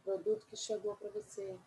produto que chegou para você.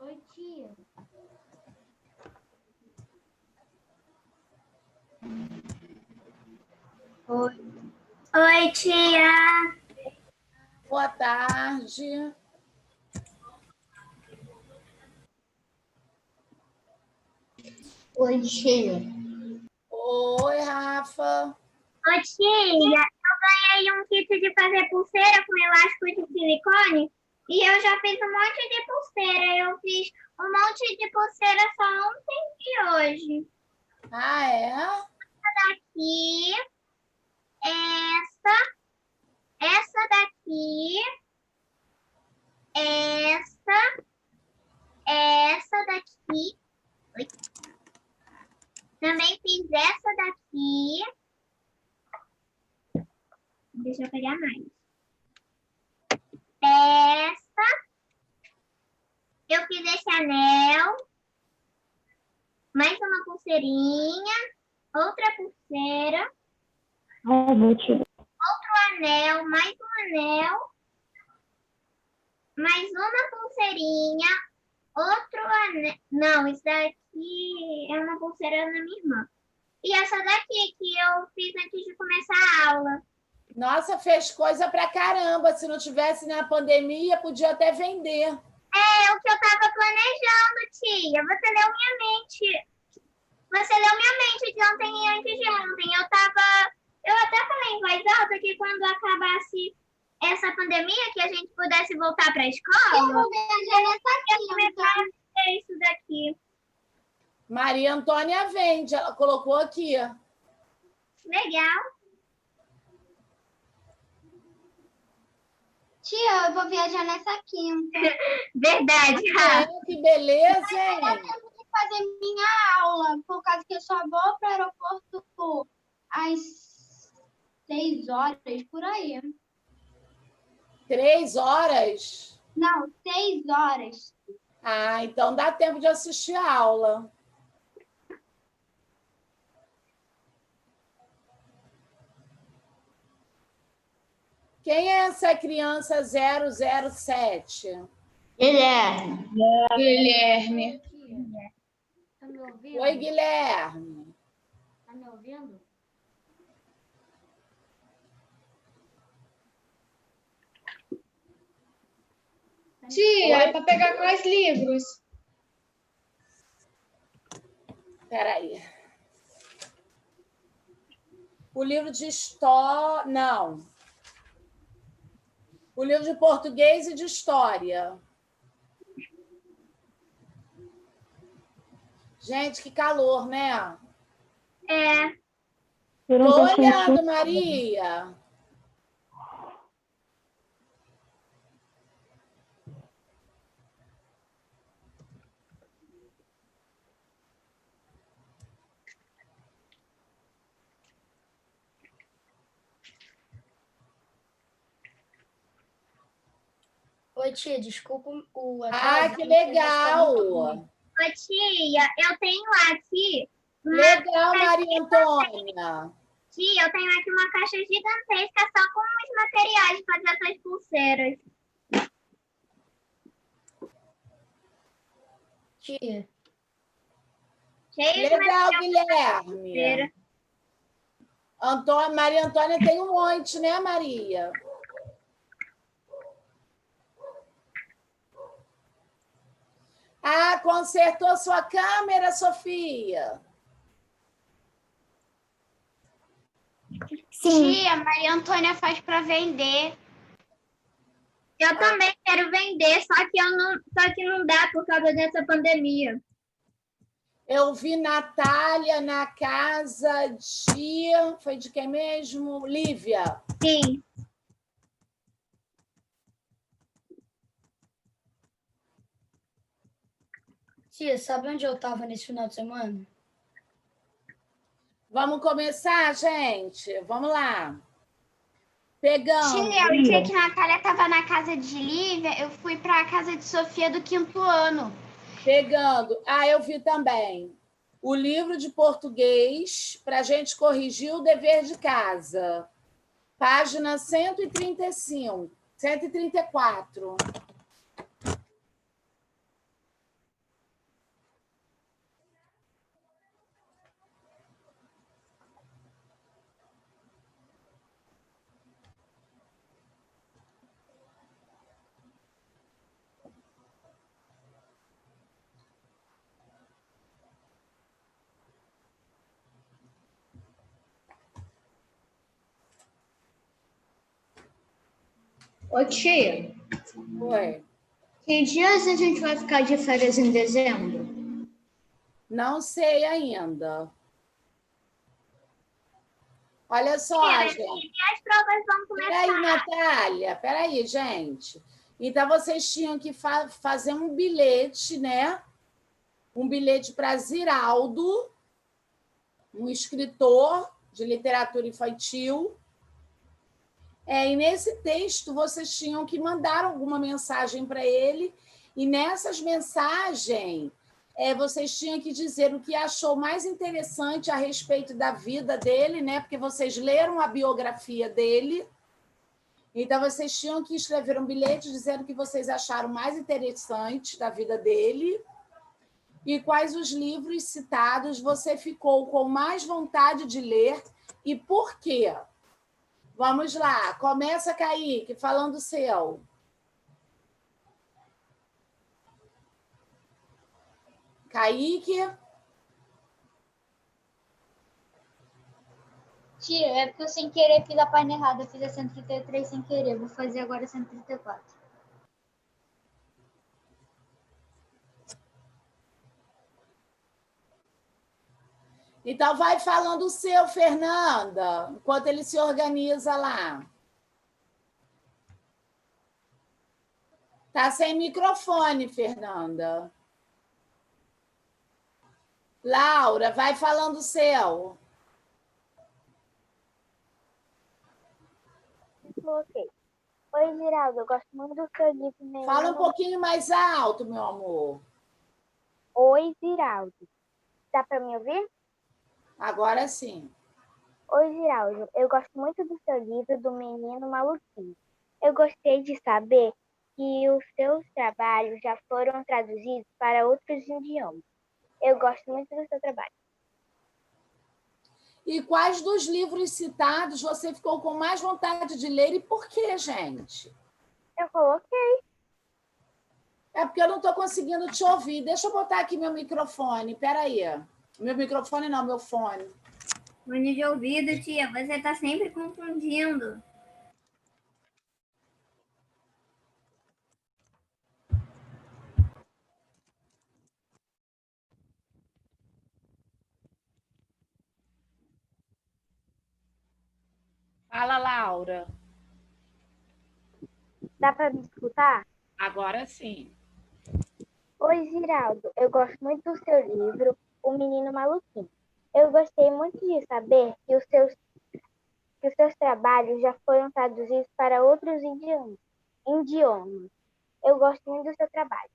Oi, tia. Oi, tia. Boa tarde. Oi, tia. Oi, Rafa. Oi, tia. Eu ganhei um kit de fazer pulseira com elástico de silicone e eu já fiz um monte de pulseira. Eu fiz um monte de pulseira só ontem e hoje. Ah, é? Daqui, essa daqui, essa daqui. Oi. Também fiz essa daqui. Deixa eu pegar mais. Essa. Eu fiz esse anel. Mais uma pulseirinha. Outra pulseira. Outro anel. Mais um anel. Mais uma pulseirinha. Outro anel. Não, isso daqui é uma pulseira da minha irmã. E essa daqui que eu fiz antes de começar a aula. Nossa, fez coisa pra caramba. Se não tivesse na pandemia, podia até vender. É o que eu estava planejando, tia. Você leu minha mente. Você leu minha mente de ontem e antes de ontem. Eu até falei em voz alta que quando acabasse essa pandemia, que a gente pudesse voltar para a escola, eu vou viajar nessa começar a fazer isso daqui. Maria Antônia vende, ela colocou aqui. Legal. Tia, eu vou viajar nessa quinta. Verdade, Rafa. Que beleza, hein? Eu tenho que fazer minha aula, por causa que eu só vou para o aeroporto às 6 horas, por aí. 3 horas? Não, 6 horas. Ah, então dá tempo de assistir a aula. Quem é essa criança 007? Guilherme. Guilherme. Tá me ouvindo? Oi, Guilherme. Tá me ouvindo? Tia, é para pegar quais livros? Espera aí. O livro de história... Não. O livro de português e de história. Gente, que calor, né? É. Tô olhando, Maria. Oi, tia, desculpa o Ah, que legal! Ô, tia, eu tenho aqui Legal, Maria Antônia. Tia, eu tenho aqui uma caixa gigantesca só com os materiais de fazer essas pulseiras. Tia. Cheio de Legal, material. Guilherme. Maria Antônia tem um monte, né, Maria? Ah, consertou sua câmera, Sofia? Sim. Tia, Maria Antônia faz para vender. Eu também quero vender, só que não dá por causa dessa pandemia. Eu vi Natália na casa de... Foi de quem mesmo? Lívia. Sim. Tia, sabe onde eu tava nesse final de semana? Vamos começar, gente? Vamos lá. Pegando. Tia, o dia que a Natália estava na casa de Lívia, eu fui para a casa de Sofia do 5º ano. Pegando. Ah, eu vi também. O livro de português para a gente corrigir o dever de casa. Página 135, 134. Ô, tia, Oi. que dias a gente vai ficar de férias em dezembro? Não sei ainda. Olha só, gente. E as provas vão começar. Peraí, Natália. Peraí, gente. Então, vocês tinham que fazer um bilhete, né? Um bilhete para Ziraldo, um escritor de literatura infantil. E nesse texto, vocês tinham que mandar alguma mensagem para ele, e nessas mensagens, vocês tinham que dizer o que achou mais interessante a respeito da vida dele, né? Porque vocês leram a biografia dele, então vocês tinham que escrever um bilhete dizendo o que vocês acharam mais interessante da vida dele e quais os livros citados você ficou com mais vontade de ler e por quê. Vamos lá, começa, Kaique, falando o seu. Kaique? Tia, é porque eu sem querer fiz a página errada, eu fiz a 133 sem querer, vou fazer agora a 134. Então, vai falando o seu, Fernanda, enquanto ele se organiza lá. Tá sem microfone, Fernanda. Laura, vai falando o seu. Ok. Oi, Ziraldo, eu gosto muito do seu livro. Menino. Fala um pouquinho mais alto, meu amor. Oi, Ziraldo. Dá para me ouvir? Agora sim. Oi, Ziraldo. Eu gosto muito do seu livro do Menino Maluquinho. Eu gostei de saber que os seus trabalhos já foram traduzidos para outros idiomas. Eu gosto muito do seu trabalho. E quais dos livros citados você ficou com mais vontade de ler e por quê, gente? Eu coloquei. É porque eu não estou conseguindo te ouvir. Deixa eu botar aqui meu microfone. Espera aí. Meu microfone não, meu fone. Fone de ouvido, tia. Você está sempre confundindo. Fala, Laura. Dá para me escutar? Agora sim. Oi, Ziraldo. Eu gosto muito do seu livro, O Menino Maluquinho. Eu gostei muito de saber que os seus trabalhos já foram traduzidos para outros idiomas. Eu gosto muito do seu trabalho.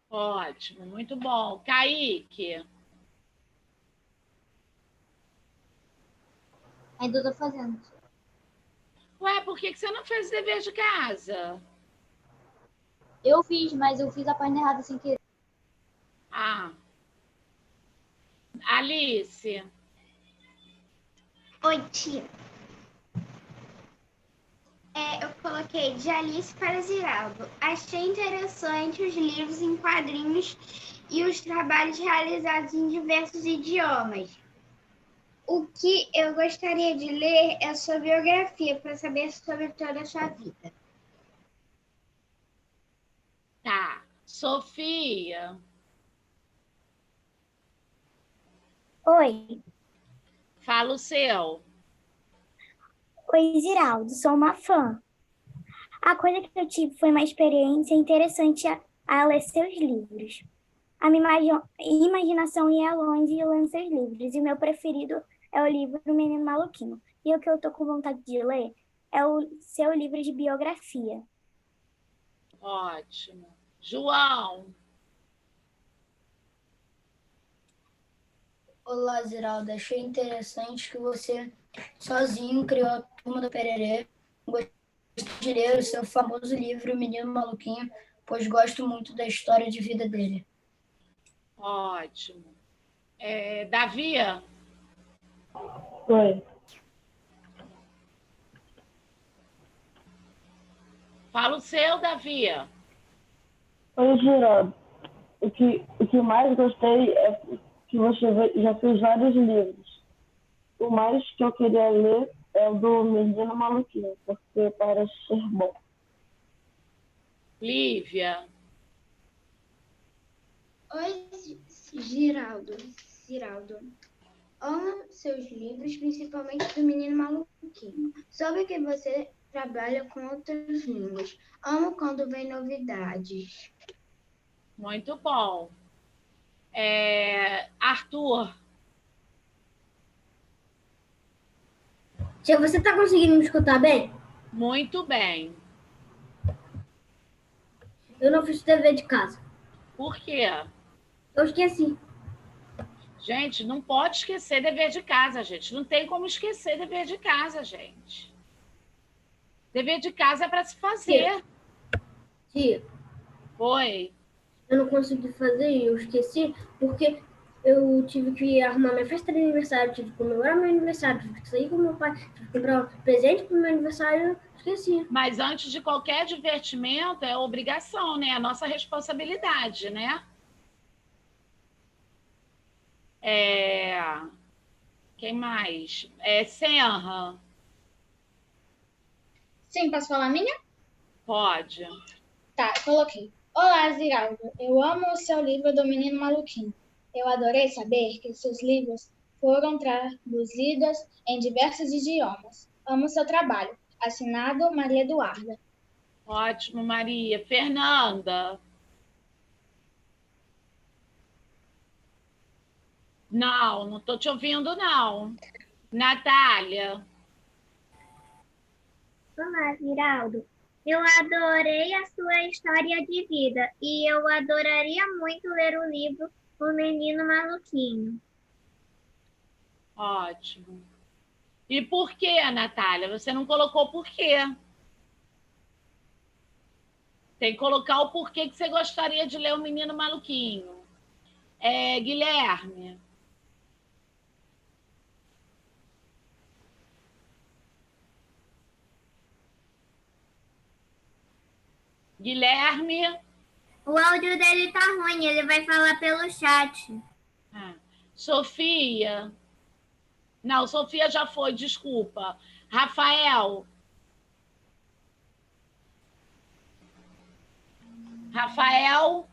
Ótimo, muito bom. Kaique. Ainda estou fazendo. Ué, por que você não fez o dever de casa? Eu fiz, mas eu fiz a página errada sem querer. Ah. Alice. Oi, tia. Eu coloquei de Alice para Ziraldo. Achei interessante os livros em quadrinhos e os trabalhos realizados em diversos idiomas. O que eu gostaria de ler é sua biografia, para saber sobre toda a sua vida. Tá. Sofia, Oi. fala o seu. Oi, Ziraldo, sou uma fã. A coisa que eu tive foi uma experiência interessante a ler seus livros. A minha imaginação ia longe lendo seus livros, e o meu preferido é o livro Menino Maluquinho. E o que eu tô com vontade de ler é o seu livro de biografia. Ótimo. João, Olá, Ziralda. Achei interessante que você sozinho criou a Turma do Pererê. Gostaria de ler o seu famoso livro, O Menino Maluquinho, pois gosto muito da história de vida dele. ótimo. Davi, Oi. fala o seu, Davi. Oi, Geraldo. O que mais gostei é que você já fez vários livros. O mais que eu queria ler é o do Menino Maluquinho, porque parece ser bom. Lívia, Oi, Giraldo. Amo seus livros, principalmente do Menino Maluquinho. Soube que você trabalha com outras línguas. Amo quando vem novidades. muito bom. Arthur, Tia, você tá conseguindo me escutar bem? muito bem. Eu não fiz o dever de casa. Por quê? Eu esqueci. Gente, não pode esquecer dever de casa, gente. Não tem como esquecer dever de casa, gente. Dever de casa é para se fazer. Tia, Oi. eu não consegui fazer e eu esqueci porque eu tive que arrumar minha festa de aniversário, tive que comemorar meu aniversário, tive que sair com meu pai, tive que comprar um presente pro meu aniversário, esqueci. Mas antes de qualquer divertimento, é obrigação, né? É a nossa responsabilidade, né? Quem mais? Senra, Sim, posso falar a minha? pode. Tá, coloquei. Olá, Ziraldo. Eu amo o seu livro do Menino Maluquinho. Eu adorei saber que seus livros foram traduzidos em diversos idiomas. Amo seu trabalho. Assinado Maria Eduarda. Ótimo, Maria. Fernanda. Não estou te ouvindo, não. Natália. Olá, Ziraldo. Eu adorei a sua história de vida e eu adoraria muito ler o livro O Menino Maluquinho. Ótimo. E por quê, Natália? Você não colocou por quê? Tem que colocar o porquê que você gostaria de ler O Menino Maluquinho. Guilherme. Guilherme. O áudio dele tá ruim, ele vai falar pelo chat. Sofia. Não, Sofia já foi, desculpa. Rafael. Rafael.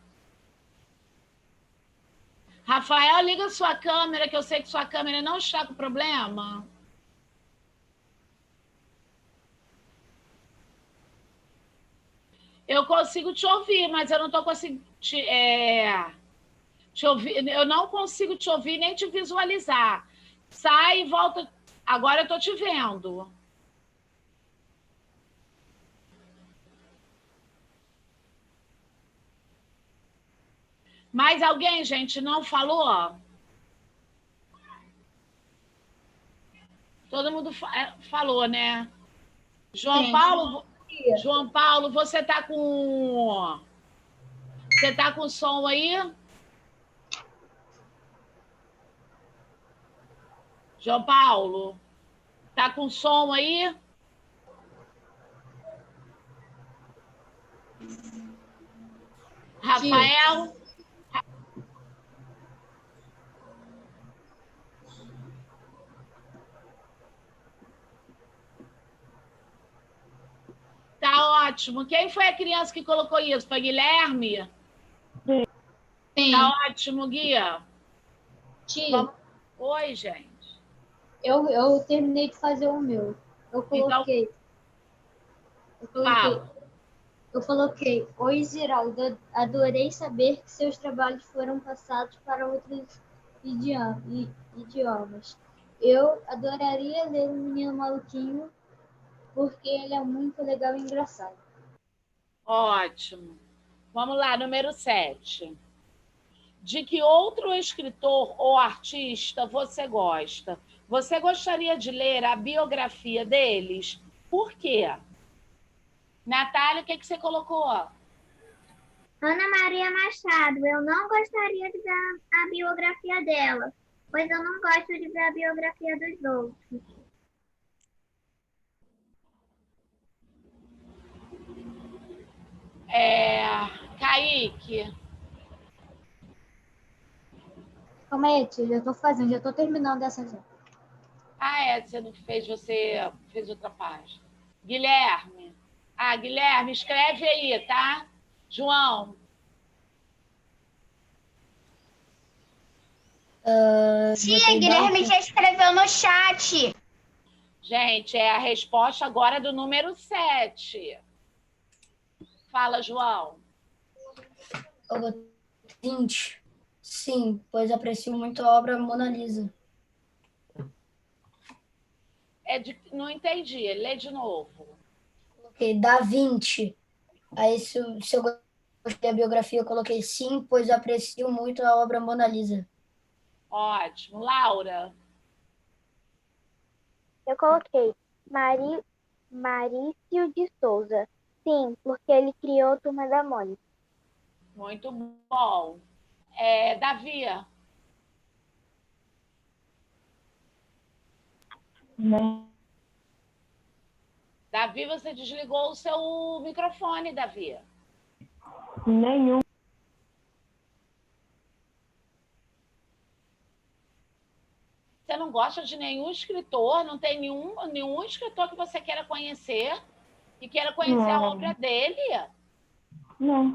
Rafael, liga sua câmera, que eu sei que sua câmera não está com problema. Eu consigo te ouvir, mas eu não estou conseguindo te ouvir. Eu não consigo te ouvir nem te visualizar. Sai e volta. Agora eu estou te vendo. Mais alguém, gente, não falou? Todo mundo falou, né? João Paulo, você está com som aí? João Paulo, tá com som aí? Rafael? Ótimo. Quem foi a criança que colocou isso? Foi Guilherme? Sim. Tá ótimo, Guia. Tia, Oi, gente. eu terminei de fazer o meu. Eu Então, coloquei. Eu coloquei. fala. Eu coloquei: Oi, Ziraldo, adorei saber que seus trabalhos foram passados para outros idiomas. Eu adoraria ler O Menino Maluquinho, porque ele é muito legal e engraçado. Ótimo. Vamos lá, número 7. De que outro escritor ou artista você gosta? Você gostaria de ler a biografia deles? Por quê? Natália, o que você colocou? Ana Maria Machado, eu não gostaria de ver a biografia dela, pois eu não gosto de ver a biografia dos outros. Kaique. Calma aí, tia, já tô terminando essa já. Você não fez, você fez outra página. Guilherme. Guilherme, escreve aí, tá? João. Tia, Guilherme já escreveu no chat. Gente, é a resposta agora do número 7. Fala, João. 20. Sim, pois aprecio muito a obra Mona Lisa. Não entendi. Lê de novo. Coloquei Da Vinci. Aí, se eu gostei da biografia, eu coloquei sim, pois aprecio muito a obra Mona Lisa. Ótimo. Laura. Eu coloquei Marício de Souza. Sim, porque ele criou a Turma da Mônica. Muito bom. Davi. Nem, Davi, você desligou o seu microfone, Davi. nenhum. Você não gosta de nenhum escritor? Não tem nenhum escritor que você queira conhecer e queira conhecer a obra dele? Não.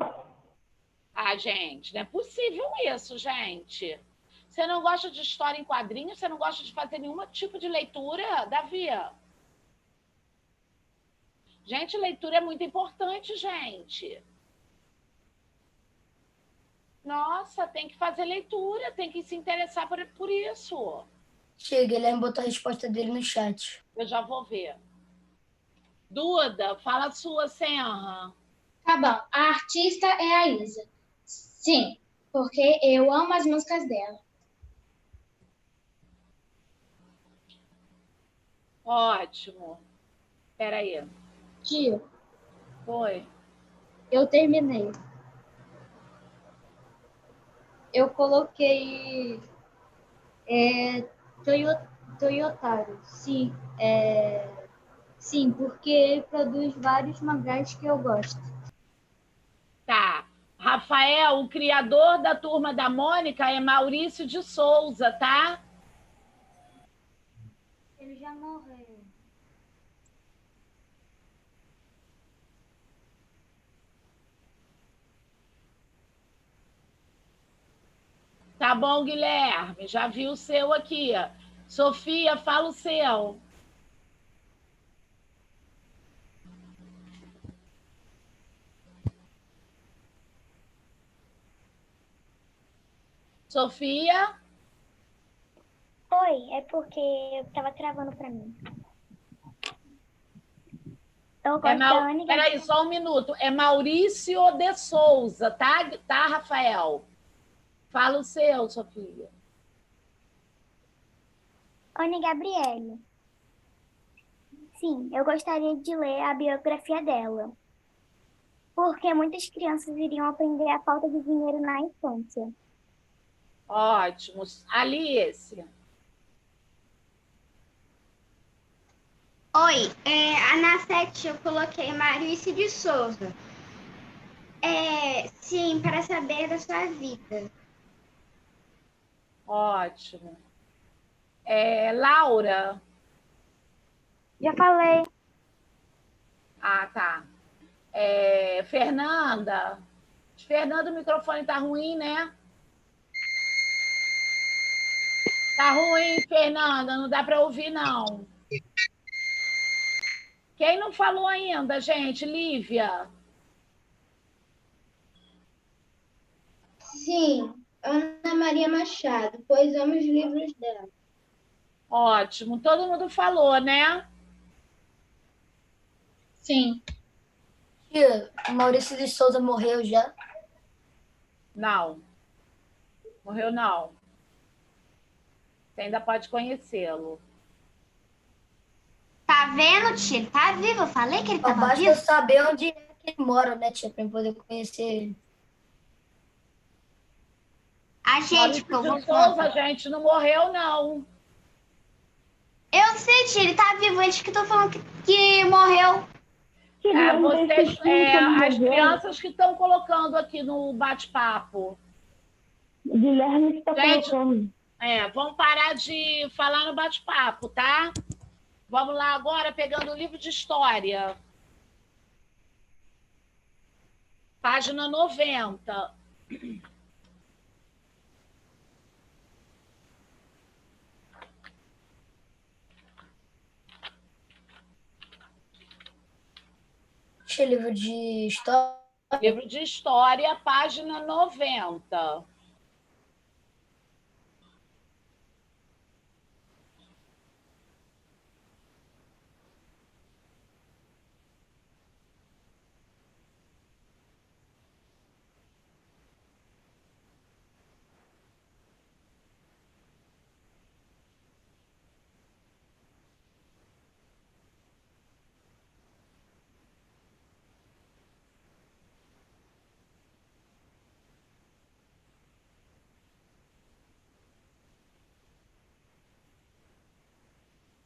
Gente, não é possível isso, gente. Você não gosta de história em quadrinhos? Você não gosta de fazer nenhum tipo de leitura, Davi? Gente, leitura é muito importante, gente. Nossa, tem que fazer leitura, tem que se interessar por isso. Chega, Guilherme botou a resposta dele no chat. Eu já vou ver. Duda, fala a sua, Senra. Tá bom, a artista é a Isa. Sim, porque eu amo as músicas dela. Ótimo. Espera aí. Tia, Foi. eu terminei. Eu coloquei Toyotaro. Sim, sim, porque ele produz vários mangás que eu gosto. Tá. Rafael, o criador da Turma da Mônica é Maurício de Souza, tá? Ele já morreu. Tá bom, Guilherme. Já vi o seu aqui. Sofia, fala o seu. Sofia? Oi, é porque eu tava travando pra mim. Eu gosto da Anne Gabriele. Peraí, só um minuto. É Maurício de Souza, tá? Tá, Rafael? Fala o seu, Sofia. Anne Gabriele. Sim, eu gostaria de ler a biografia dela. Porque muitas crianças iriam aprender a falta de dinheiro na infância. Ótimo. Alice. Oi, na 7 eu coloquei Marício de Souza. Sim, para saber da sua vida. Ótimo. Laura. Já falei. Tá. Fernanda. Fernanda, o microfone tá ruim, né? Tá ruim, Fernanda, não dá para ouvir, não. Quem não falou ainda, gente? Lívia. Sim, Ana Maria Machado, pois amo os livros dela. Ótimo. Todo mundo falou, né? Sim. Tia, o Maurício de Souza morreu já? Não. Morreu, não. Você ainda pode conhecê-lo. Tá vendo, tia? Ele tá vivo. Eu falei que ele Só tava basta vivo. eu saber onde é que ele mora, né, tia? Pra eu poder conhecer ele. A gente, que eu Maurício vou de Souza, contar. gente, não morreu, não. Eu sei, tia, ele tá vivo. Eles que estão falando que morreu. Vocês, as Morreu. crianças que estão colocando aqui no bate-papo. Guilherme que está Gente, colocando. vamos parar de falar no bate-papo, tá? Vamos lá agora, pegando o livro de história. Página 90. Tia, livro de história. Livro de história, página 90.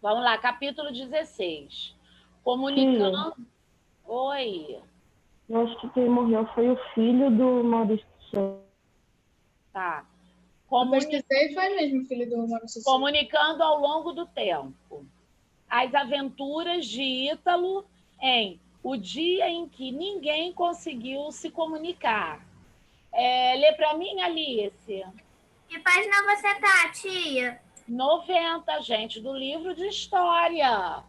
Vamos lá, capítulo 16. Comunicando. Tia, Oi. eu acho que quem morreu foi o filho do Maurício de Souza. Tá. Eu pesquisei e foi mesmo, filho do Maurício. Comunicando ao longo do tempo. As aventuras de Ítalo em O Dia em que Ninguém Conseguiu Se Comunicar. Lê para mim, Alice. Que página você tá, tia? 90, gente, do livro de história.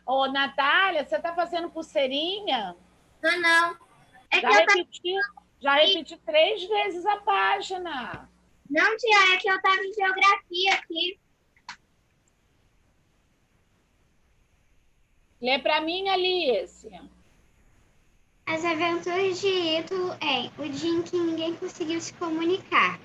Ô, Natália, você está fazendo pulseirinha? Não. É que Já repeti 3 vezes a página. Não, tia, é que eu tava em geografia aqui. Lê para mim, Alice. As aventuras de Ítalo em O Dia em que Ninguém Conseguiu Se Comunicar.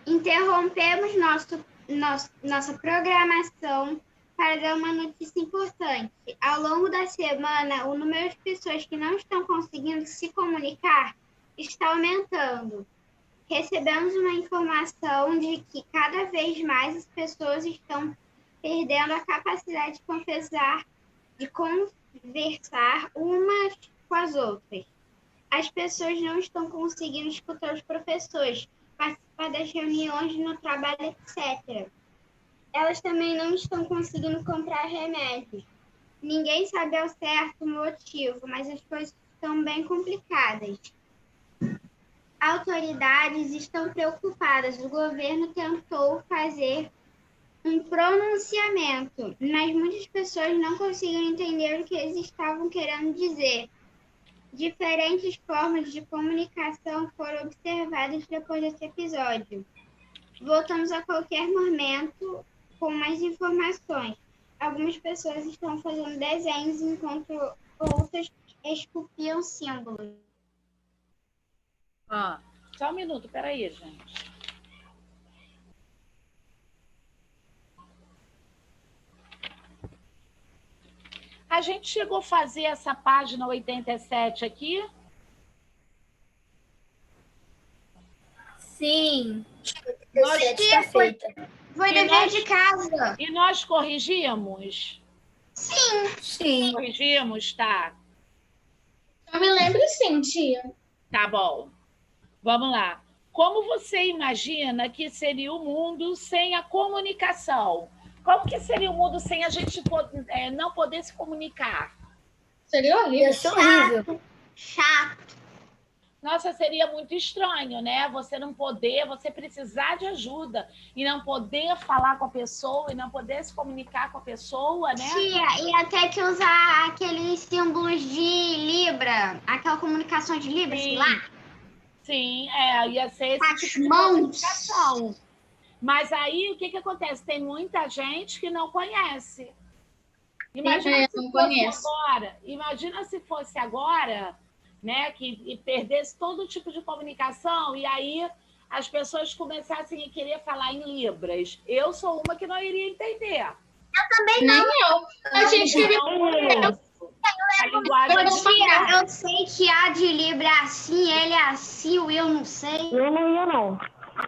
Interrompemos nossa programação para dar uma notícia importante. Ao longo da semana, o número de pessoas que não estão conseguindo se comunicar está aumentando. Recebemos uma informação de que cada vez mais as pessoas estão perdendo a capacidade de conversar umas com as outras. As pessoas não estão conseguindo escutar os professores, participar das reuniões no trabalho, etc. Elas também não estão conseguindo comprar remédios. Ninguém sabe ao certo o motivo, mas as coisas estão bem complicadas. Autoridades estão preocupadas. O governo tentou fazer um pronunciamento, mas muitas pessoas não conseguiram entender o que eles estavam querendo dizer. Diferentes formas de comunicação foram observadas depois desse episódio. Voltamos a qualquer momento com mais informações. Algumas pessoas estão fazendo desenhos enquanto outras esculpiam símbolos. Só um minuto, peraí, gente. A gente chegou a fazer essa página 87 aqui? Sim. Está feita. Foi dever de casa. E nós corrigimos? Sim. Corrigimos, tá. Eu me lembro sim, tia. Tá bom. Vamos lá. Como você imagina que seria o mundo sem a comunicação? Como que seria o mundo sem a gente não poder se comunicar? Seria horrível. Ia ser horrível. Chato. Nossa, seria muito estranho, né? Você não poder, você precisar de ajuda e não poder falar com a pessoa e não poder se comunicar com a pessoa, né? Tia, e até que usar aqueles símbolos de Libra, aquela comunicação de Libra, sei lá. Sim, ia ser esse As tipo de mãos. comunicação. Mas aí, o que acontece? Tem muita gente que não conhece. Imagina se não fosse conheço. agora. Imagina se fosse agora, né, que perdesse todo tipo de comunicação e aí as pessoas começassem a querer falar em libras. Eu sou uma que não iria entender. Também Nem não. eu. A gente vive Não conheço. A linguagem Ô, é tia, devagar. eu sei que A de Libra é assim, ele é assim, o eu não sei. Eu não ia, não.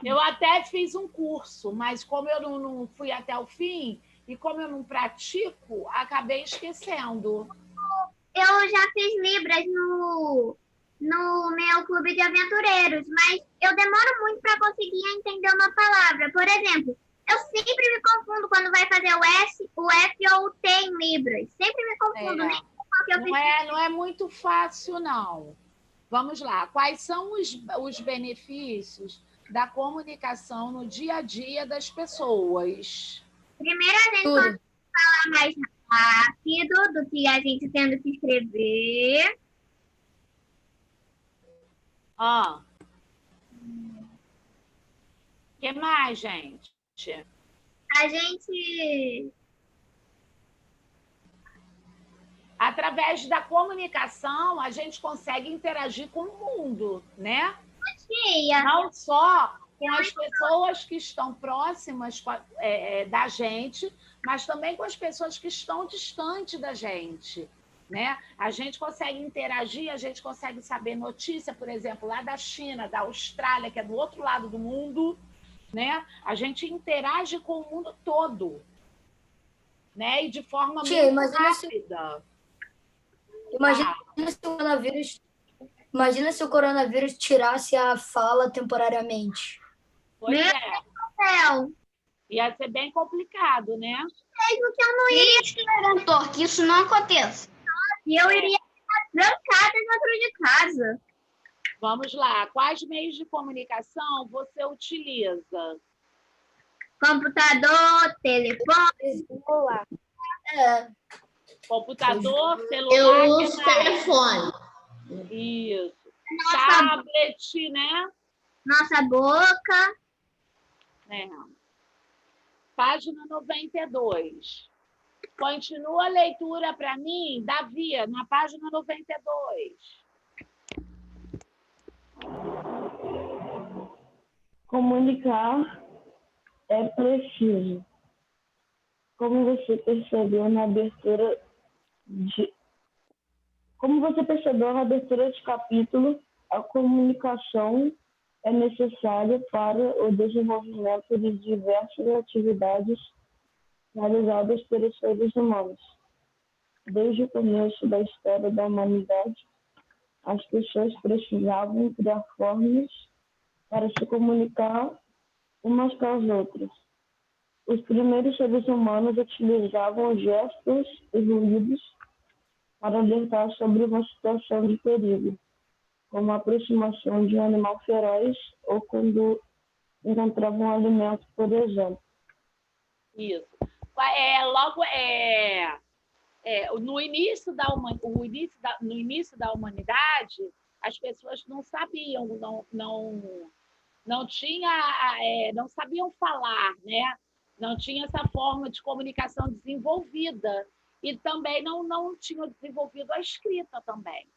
Eu até fiz um curso, mas como eu não fui até o fim e como eu não pratico, acabei esquecendo. Eu já fiz Libras no meu clube de aventureiros, mas eu demoro muito para conseguir entender uma palavra. Por exemplo, eu sempre me confundo quando vai fazer o F ou o T em Libras. Sempre me confundo, nem sei qual que eu fiz. Não é muito fácil, não. Vamos lá. Quais são os benefícios da comunicação no dia a dia das pessoas? Primeiro, a gente Tudo. consegue falar mais rápido do que a gente tendo que escrever. O que mais, gente? A gente... Através da comunicação, a gente consegue interagir com o mundo, né? Tia, Não só com as pessoas que estão próximas da gente, mas também com as pessoas que estão distantes da gente, né? A gente consegue interagir, a gente consegue saber notícia, por exemplo, lá da China, da Austrália, que é do outro lado do mundo, né? A gente interage com o mundo todo, né? E de forma Tia, muito rápida. Imagina se o coronavírus tirasse a fala temporariamente. Pois é, céu. ia ser bem complicado, né? Mesmo que eu não iria... Garantor, que isso não aconteça. E eu iria ficar trancada dentro de casa. Vamos lá. Quais meios de comunicação você utiliza? Computador, telefone. Celular. É. Computador, celular, Eu que uso mais? telefone. Isso. Nossa, Tablet, né? nossa boca. É. Página 92. Continua a leitura para mim, Davi, na página 92. Comunicar é preciso. Como você percebeu na abertura de capítulo, a comunicação é necessária para o desenvolvimento de diversas atividades realizadas pelos seres humanos. Desde o começo da história da humanidade, as pessoas precisavam criar formas para se comunicar umas com as outras. Os primeiros seres humanos utilizavam gestos e ruídos para alertar sobre uma situação de perigo, como a aproximação de um animal feroz ou quando encontravam um alimento, por exemplo. Isso. No início da humanidade, as pessoas não sabiam, não sabiam falar, né? Não tinha essa forma de comunicação desenvolvida e também não tinham desenvolvido a escrita também.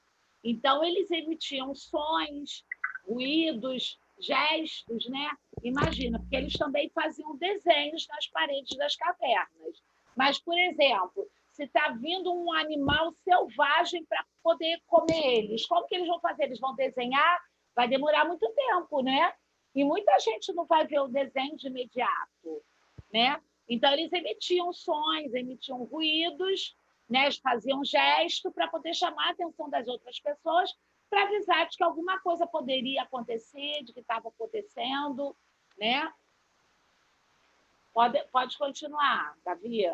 Então, eles emitiam sons, ruídos, gestos, né? Imagina, porque eles também faziam desenhos nas paredes das cavernas. Mas, por exemplo, se está vindo um animal selvagem para poder comer eles, como que eles vão fazer? Eles vão desenhar? Vai demorar muito tempo, né? E muita gente não vai ver o desenho de imediato, né? Então, eles emitiam sons, emitiam ruídos, né? Eles faziam gesto para poder chamar a atenção das outras pessoas para avisar de que alguma coisa poderia acontecer, de que estava acontecendo, né? Pode continuar, Davi.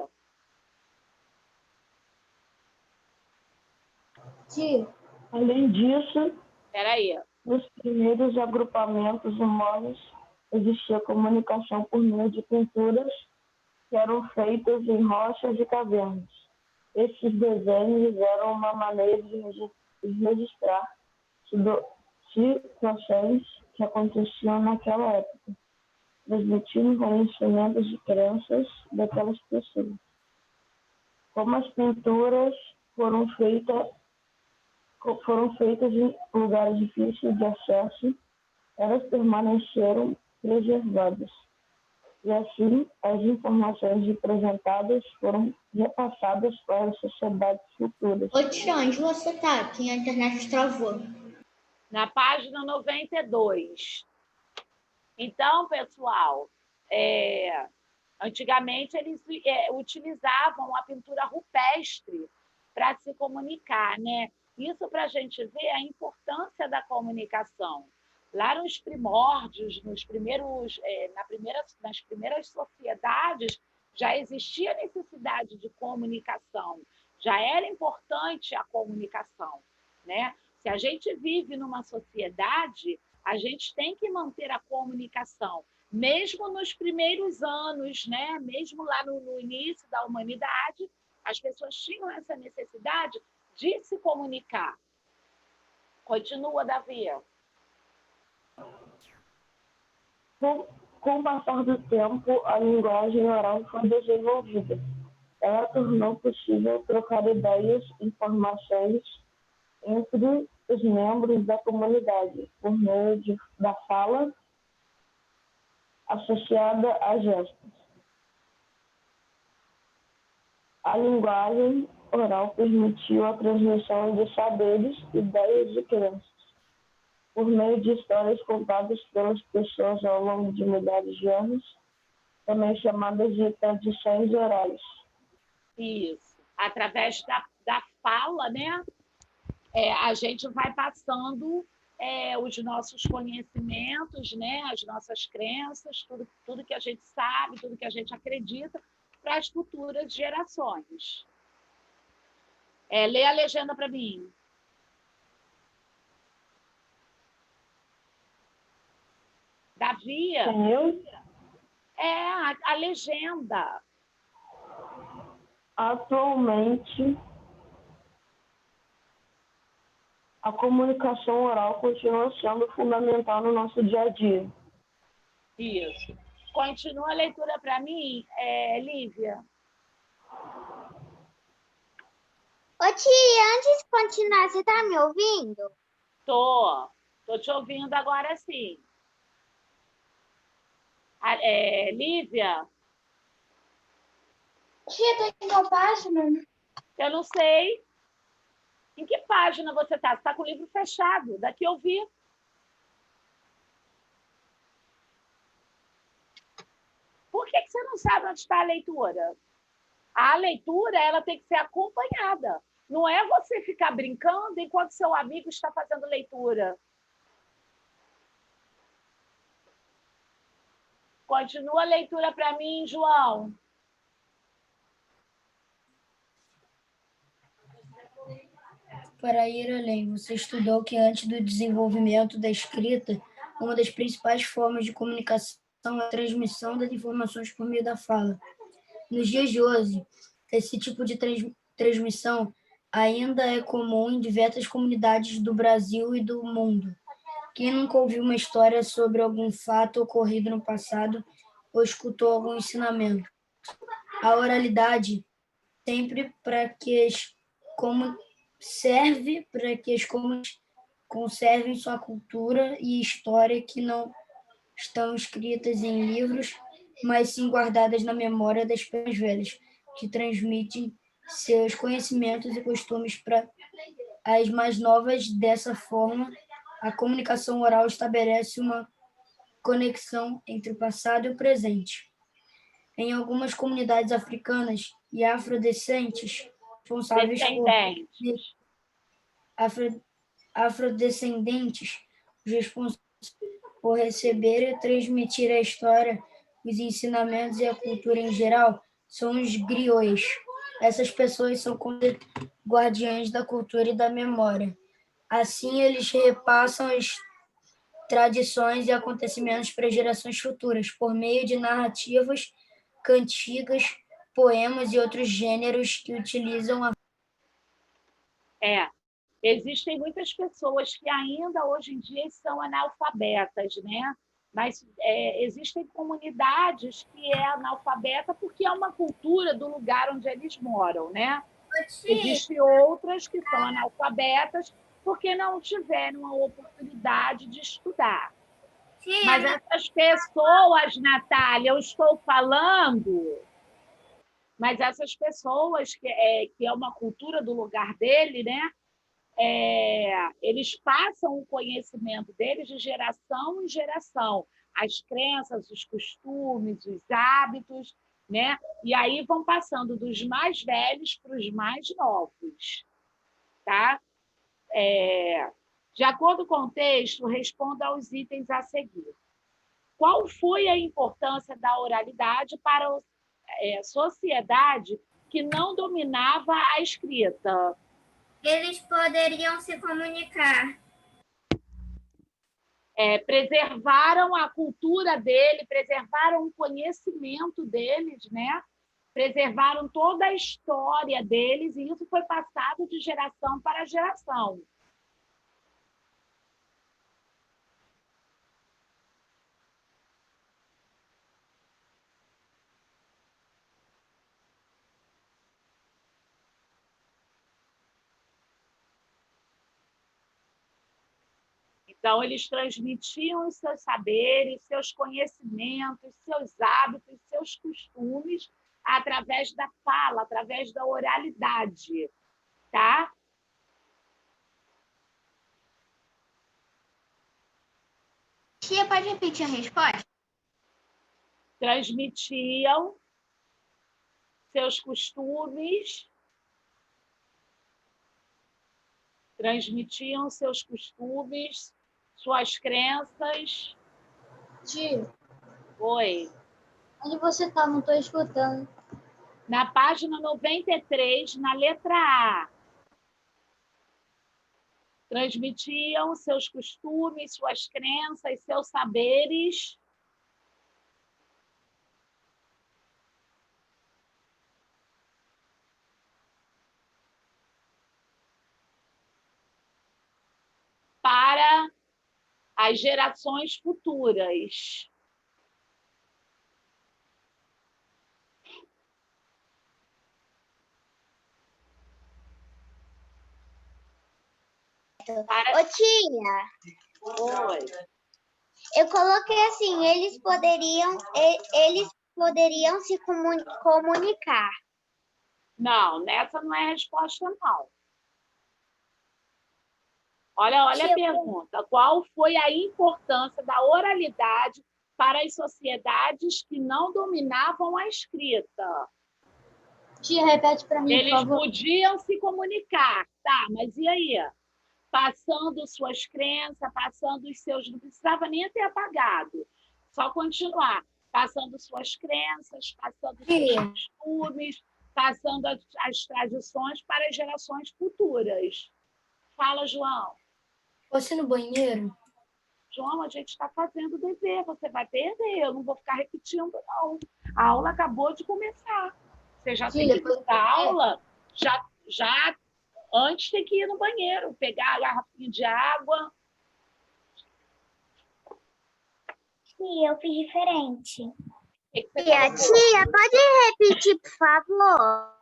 Tia, Além disso, Peraí. nos primeiros agrupamentos humanos existia comunicação por meio de pinturas que eram feitas em rochas e cavernas. Esses desenhos eram uma maneira de registrar situações que aconteciam naquela época, transmitindo conhecimentos e crenças daquelas pessoas. Como as pinturas foram feitas em lugares difíceis de acesso, elas permaneceram preservadas. E assim, as informações apresentadas foram repassadas para as sociedades futuras. ô tia, onde você tá? Que a internet travou. Na página 92. Então, pessoal, antigamente eles utilizavam a pintura rupestre para se comunicar, né? Isso para a gente ver a importância da comunicação. Lá nos primórdios, nas primeiras sociedades, já existia necessidade de comunicação, já era importante a comunicação, né? Se a gente vive numa sociedade, a gente tem que manter a comunicação, mesmo nos primeiros anos, né? Mesmo lá no início da humanidade, as pessoas tinham essa necessidade de se comunicar. Continua, Davi. Com o passar do tempo, a linguagem oral foi desenvolvida. Ela tornou possível trocar ideias e informações entre os membros da comunidade, por meio da fala associada a gestos. A linguagem oral permitiu a transmissão de saberes, ideias e crenças, por meio de histórias contadas pelas pessoas ao longo de milhares de anos, também chamadas de tradições orais. Isso. Através da fala, né? A gente vai passando os nossos conhecimentos, né? As nossas crenças, tudo que a gente sabe, tudo que a gente acredita, para as futuras gerações. Lê a legenda para mim. Davi? Eu? A legenda. Atualmente, a comunicação oral continua sendo fundamental no nosso dia a dia. Isso. Continua a leitura para mim, Lívia. Ô tia, antes de continuar, você tá me ouvindo? Tô te ouvindo agora sim. Lívia? Tia, tá em qual página? Eu não sei. Em que página você está? Você está com o livro fechado. Daqui eu vi. Por que você não sabe onde está a leitura? A leitura ela tem que ser acompanhada. Não é você ficar brincando enquanto seu amigo está fazendo leitura. Continua a leitura para mim, João. Para ir além, você estudou que antes do desenvolvimento da escrita, uma das principais formas de comunicação é a transmissão das informações por meio da fala. Nos dias de hoje, esse tipo de transmissão ainda é comum em diversas comunidades do Brasil e do mundo. Quem nunca ouviu uma história sobre algum fato ocorrido no passado ou escutou algum ensinamento? A oralidade sempre serve para que as comunidades conservem sua cultura e história que não estão escritas em livros, mas sim guardadas na memória das pessoas velhas, que transmitem seus conhecimentos e costumes para as mais novas. Dessa forma, a comunicação oral estabelece uma conexão entre o passado e o presente. Em algumas comunidades africanas e afrodescendentes, responsáveis afrodescendentes, os responsáveis por receber e transmitir a história, os ensinamentos e a cultura em geral, são os griots. Essas pessoas são guardiães da cultura e da memória. Assim, eles repassam as tradições e acontecimentos para gerações futuras, por meio de narrativas, cantigas, poemas e outros gêneros que utilizam a... Existem muitas pessoas que ainda hoje em dia são analfabetas, né? Mas existem comunidades que é analfabeta porque é uma cultura do lugar onde eles moram, né? Existem outras que são analfabetas porque não tiveram a oportunidade de estudar. Mas essas pessoas, Natália, eu estou falando, mas essas pessoas que é uma cultura do lugar dele, né? Eles passam o conhecimento deles de geração em geração, as crenças, os costumes, os hábitos, né? E aí vão passando dos mais velhos para os mais novos, tá? De acordo com o texto, responda aos itens a seguir. Qual foi a importância da oralidade para a sociedade que não dominava a escrita? Eles poderiam se comunicar. Preservaram a cultura dele, preservaram o conhecimento deles, né? Preservaram toda a história deles, e isso foi passado de geração para geração. Então, eles transmitiam os seus saberes, seus conhecimentos, seus hábitos, seus costumes através da fala, através da oralidade, tá? Tia, pode repetir a resposta? Transmitiam seus costumes, suas crenças. Tia, Oi. onde você está? Não estou escutando. Na página 93, na letra A. Transmitiam seus costumes, suas crenças, seus saberes. Para as gerações futuras. Ô, tia, Oi. eu coloquei assim, eles poderiam se comunicar. Não, nessa não é a resposta, não. Olha a pergunta. Qual foi a importância da oralidade para as sociedades que não dominavam a escrita? Tia, repete para mim, Eles por favor. podiam se comunicar, tá? Mas e aí? Passando suas crenças, passando os seus... Não precisava nem ter apagado. Só continuar. Passando suas crenças, passando seus costumes, passando as tradições para as gerações futuras. Fala, João. Você no banheiro? João, a gente está fazendo dever, você vai perder, eu não vou ficar repetindo, não. A aula acabou de começar. Você já tem que ir para a aula, já antes tem que ir no banheiro, pegar a garrafinha de água. Tia, eu fiz diferente. Tia, pode repetir, por favor?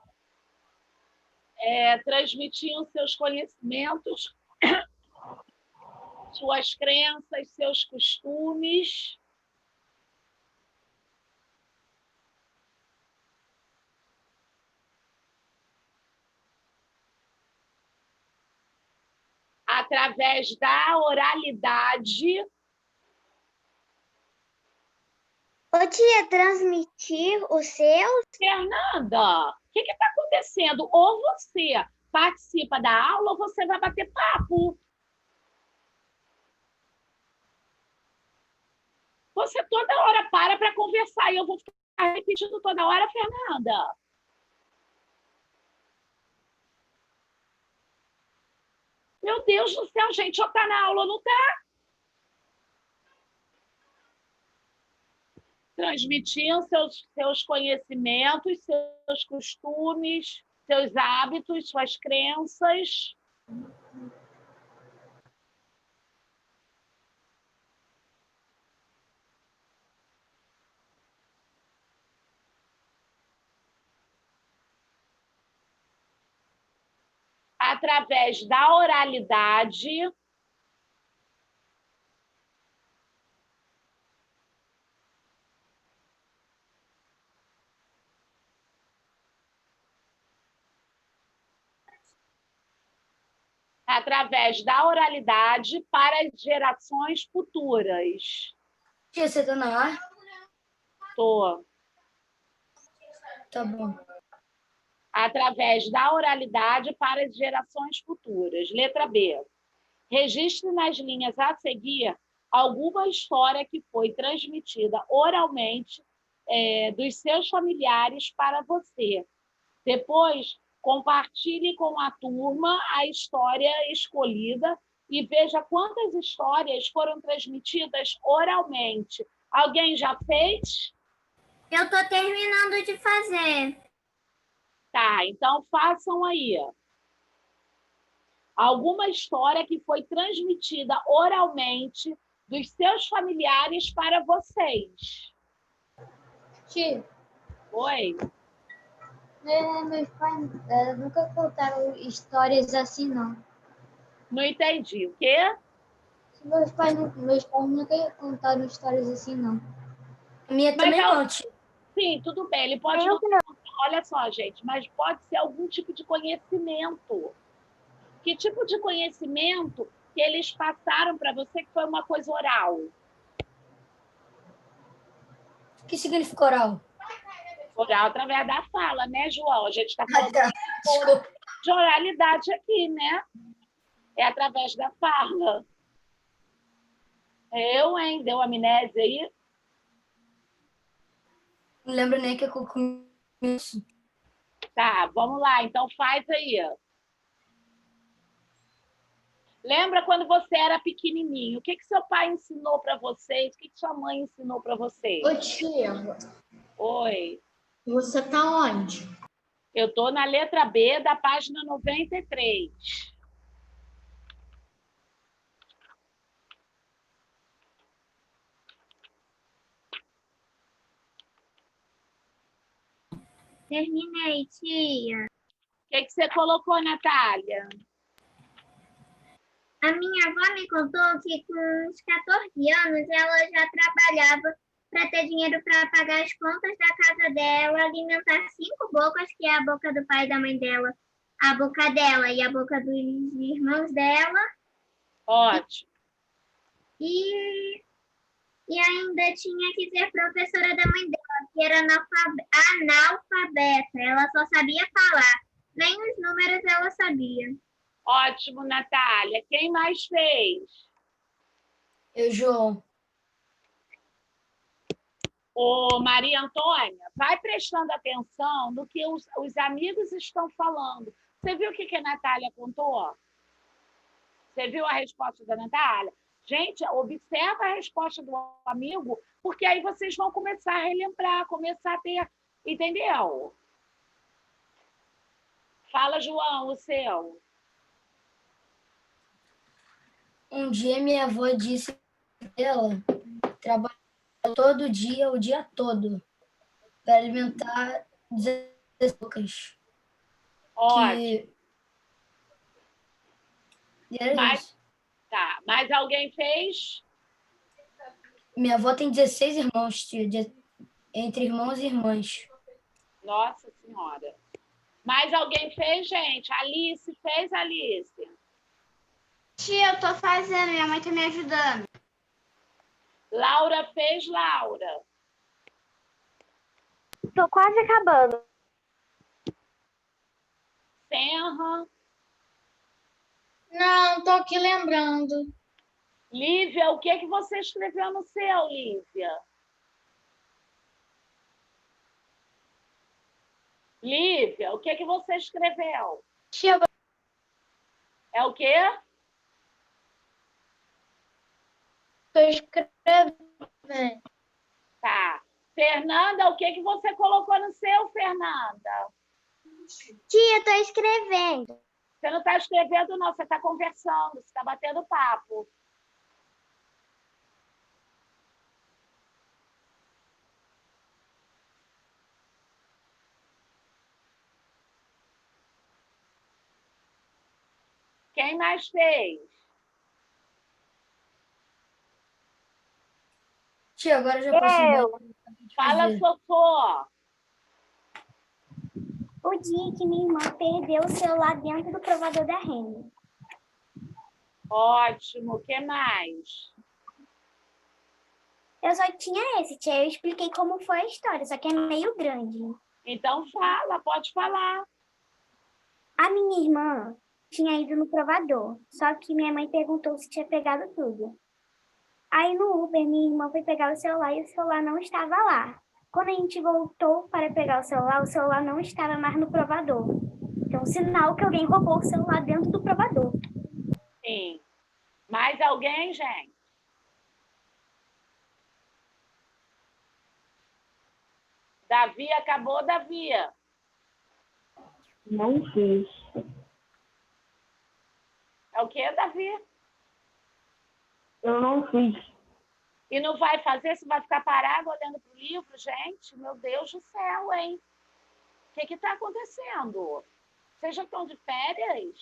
Transmitiam seus conhecimentos, suas crenças, seus costumes. Através da oralidade. Ô, tia, transmitir os seus? Fernanda, o que está acontecendo? Ou você participa da aula ou você vai bater papo. Você toda hora para conversar e eu vou ficar repetindo toda hora, Fernanda. Meu Deus do céu, gente, já está na aula, não está? Transmitiam seus conhecimentos, seus costumes, seus hábitos, suas crenças. Através da oralidade, para as gerações futuras. Tia, você tá na ar? Tô. Tá bom. Através da oralidade para as gerações futuras. Letra B. Registre nas linhas a seguir alguma história que foi transmitida oralmente dos seus familiares para você. Depois, compartilhe com a turma a história escolhida e veja quantas histórias foram transmitidas oralmente. Alguém já fez? Eu estou terminando de fazer. Tá, então façam aí. Alguma história que foi transmitida oralmente dos seus familiares para vocês. Tia, Oi? meus pais nunca contaram histórias assim, não. Não entendi. O quê? Meus pais nunca contaram histórias assim, não. Minha Mas também não, tia. sim, tudo bem. Ele pode não. Olha só, gente, mas pode ser algum tipo de conhecimento. Que tipo de conhecimento que eles passaram para você que foi uma coisa oral? O que significa oral? Oral através da fala, né, João? A gente está Ah, falando tá. Desculpa. de oralidade aqui, né? É através da fala. Hein? Deu amnésia aí? Não lembro nem que eu comi isso. Tá, vamos lá. Então faz aí. Lembra quando você era pequenininho? O que seu pai ensinou para vocês? O que sua mãe ensinou para vocês? Ô, tia, Oi. você tá onde? Eu estou na letra B da página 93. Terminei, tia. O que você colocou, Natália? A minha avó me contou que com uns 14 anos ela já trabalhava para ter dinheiro para pagar as contas da casa dela, alimentar 5 bocas, que é a boca do pai e da mãe dela, a boca dela e a boca dos irmãos dela, Ótimo. e ainda tinha que ser professora da mãe dela, que era analfabeta. Ela só sabia falar, nem os números ela sabia. Ótimo, Natália. Quem mais fez? Eu, João. Ô, Maria Antônia, vai prestando atenção no que os amigos estão falando. Você viu o que a Natália contou? Você viu a resposta da Natália? Gente, observa a resposta do amigo, porque aí vocês vão começar a relembrar, começar a ter... Entendeu? Fala, João, o seu. Um dia minha avó disse que ela trabalha todo dia, o dia todo, para alimentar 16 bocas. Ótimo. E era Mas, isso. tá. Mais alguém fez? Minha avó tem 16 irmãos, tia, entre irmãos e irmãs. Nossa Senhora. Mais alguém fez, gente? Alice fez, Alice? Tia, eu tô fazendo, minha mãe tá me ajudando. Laura fez, Laura? Tô quase acabando. Senra? Não, tô aqui lembrando. Lívia, o que você escreveu no seu, Lívia? Lívia, o que você escreveu? Tia, É o quê? Estou escrevendo. Tá. Fernanda, o que que você colocou no seu, Fernanda? Tia, tô escrevendo. Você não está escrevendo, não. Você está conversando. Você está batendo papo. Quem mais fez? Tia, agora já posso ir embora. Fala, Sofô. O dia que minha irmã perdeu o celular dentro do provador da Renner. Ótimo. O que mais? Eu só tinha esse, tia. Eu expliquei como foi a história, só que é meio grande. Então fala, pode falar. A minha irmã tinha ido no provador, só que minha mãe perguntou se tinha pegado tudo. Aí no Uber, minha irmã foi pegar o celular e o celular não estava lá. Quando a gente voltou para pegar o celular não estava mais no provador. Então, sinal que alguém roubou o celular dentro do provador. Sim. Mais alguém, gente? Davi, acabou, Davi? Não fiz. É o quê, Davi? Eu não fiz. E não vai fazer? Você vai ficar parado olhando para o livro? Gente, meu Deus do céu, hein? O que está acontecendo? Vocês já estão de férias?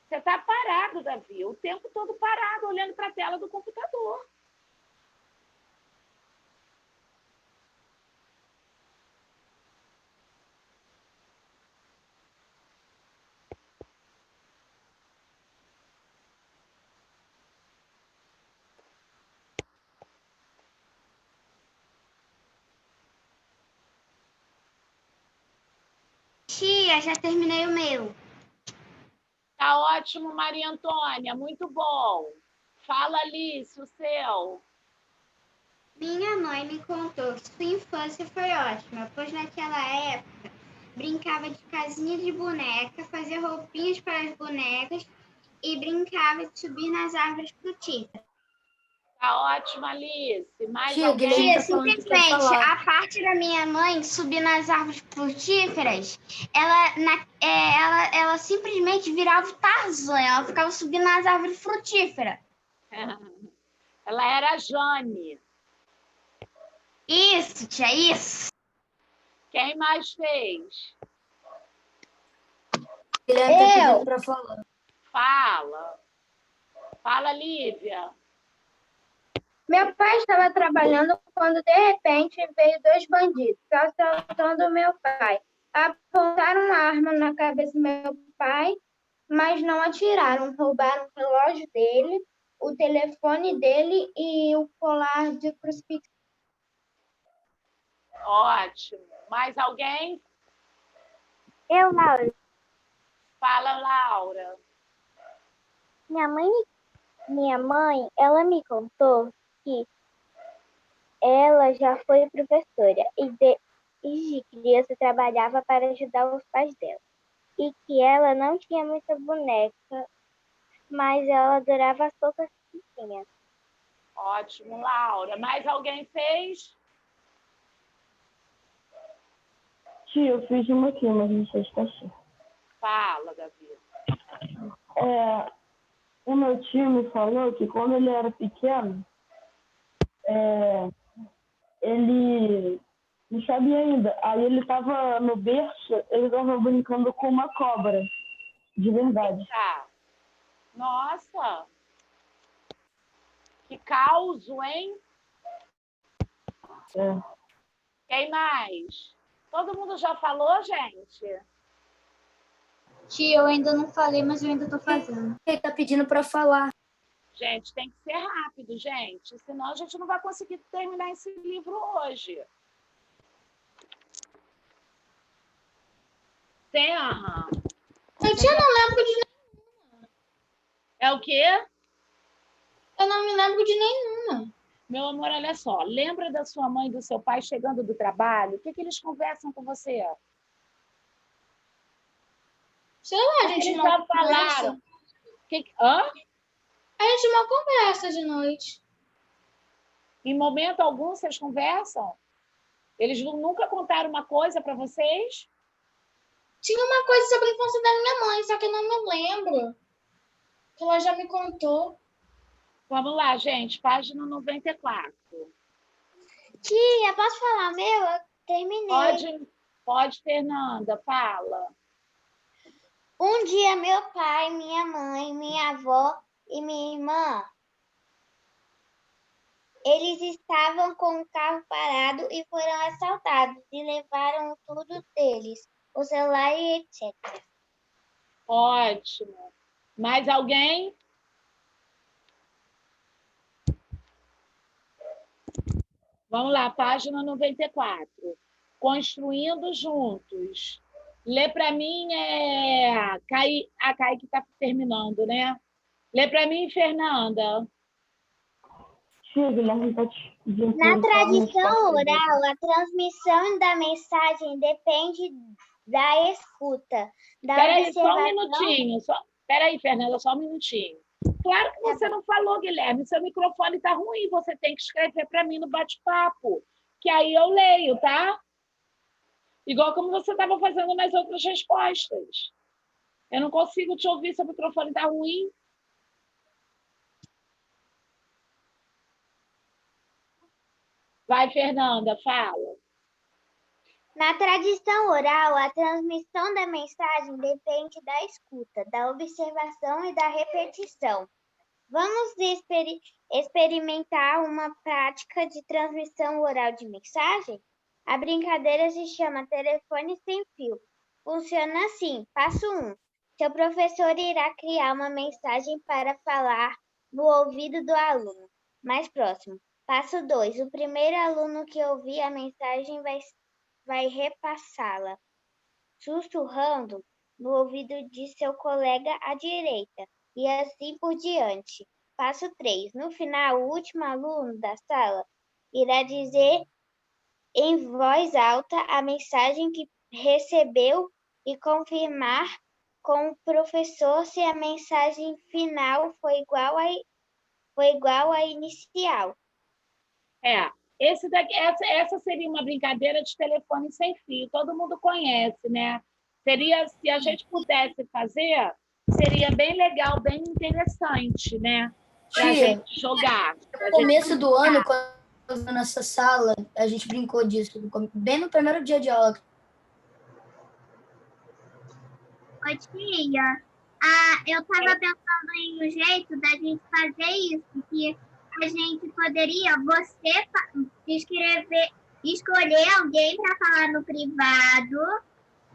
Você está parado, Davi, o tempo todo parado, olhando para a tela do computador. Tia, já terminei o meu. Tá ótimo, Maria Antônia, muito bom. Fala, Alice, o seu. Minha mãe me contou que sua infância foi ótima, pois naquela época brincava de casinha de boneca, fazia roupinhas para as bonecas e brincava de subir nas árvores frutíferas. Tá ótimo, Alice. Mais Tia, alguém? Guilherme Tia, tá falando que quer simplesmente falar. a parte da minha mãe subir nas árvores frutíferas, ela simplesmente virava o Tarzan, ela ficava subindo nas árvores frutíferas. Ela era a Jane. Isso, tia, isso. Quem mais fez? Guilherme tá pedindo pra falar. Fala. Fala, Lívia. Meu pai estava trabalhando quando, de repente, veio 2 bandidos assaltando meu pai. Apontaram uma arma na cabeça do meu pai, mas não atiraram. Roubaram o relógio dele, o telefone dele e o colar de crucifixo. Ótimo. Mais alguém? Eu, Laura. Fala, Laura. Minha mãe, ela me contou que ela já foi professora e desde criança trabalhava para ajudar os pais dela. E que ela não tinha muita boneca, mas ela adorava as poucas que tinha. Ótimo, Laura. Mais alguém fez? Tia, eu fiz uma aqui, mas não sei se está certo. Fala, Davi. O meu tio me falou que quando ele era pequeno, ele não sabia ainda. Aí ele estava no berço, ele estava brincando com uma cobra, de verdade. Tá. Nossa. Que caos, hein? É. Quem mais? Todo mundo já falou, gente? Tia, eu ainda não falei, mas eu ainda tô fazendo. Ele tá pedindo pra falar. Gente, tem que ser rápido, gente. Senão a gente não vai conseguir terminar esse livro hoje. Terra. Eu não lembro de É o quê? Eu não me lembro de nenhuma. Meu amor, olha só. Lembra da sua mãe e do seu pai chegando do trabalho? O que eles conversam com você? Sei lá, a gente Eles não já conversa. falaram. Hã? A gente mal conversa de noite. Em momento algum vocês conversam? Eles nunca contaram uma coisa para vocês? Tinha uma coisa sobre a infância da minha mãe, só que eu não me lembro. Que ela já me contou. Vamos lá, gente, página 94. Tia, posso falar meu? Eu terminei. Pode, Fernanda, fala. Um dia, meu pai, minha mãe, minha avó e minha irmã, eles estavam com o carro parado e foram assaltados e levaram tudo deles, o celular e etc. Ótimo. Mais alguém? Vamos lá, página 94. Construindo juntos. Lê para mim, Kaique está terminando, né? Lê para mim, Fernanda. Tia, Guilherme está te pedindo Na para tradição oral, a transmissão da mensagem depende da escuta, da Peraí, só um observação. minutinho. Peraí, Fernanda, só um minutinho. Claro que você não falou, Guilherme. Seu microfone está ruim. Você tem que escrever para mim no bate-papo, que aí eu leio, tá? Igual como você estava fazendo nas outras respostas. Eu não consigo te ouvir, seu microfone está ruim. Vai, Fernanda, fala. Na tradição oral, a transmissão da mensagem depende da escuta, da observação e da repetição. Vamos experimentar uma prática de transmissão oral de mensagem? A brincadeira se chama telefone sem fio. Funciona assim. Passo 1. Seu professor irá criar uma mensagem para falar no ouvido do aluno mais próximo. Passo 2. O primeiro aluno que ouvir a mensagem vai repassá-la, sussurrando no ouvido de seu colega à direita, e assim por diante. Passo 3. No final, o último aluno da sala irá dizer em voz alta a mensagem que recebeu e confirmar com o professor se a mensagem final foi igual à inicial. Essa seria uma brincadeira de telefone sem fio. Todo mundo conhece, né? Se a gente pudesse fazer, seria bem legal, bem interessante, né? Para a gente jogar. No começo do ano, quando nessa sala, a gente brincou disso, bem no primeiro dia de aula. Ô, tia, eu estava pensando em um jeito da gente fazer isso, que a gente poderia, escolher alguém para falar no privado,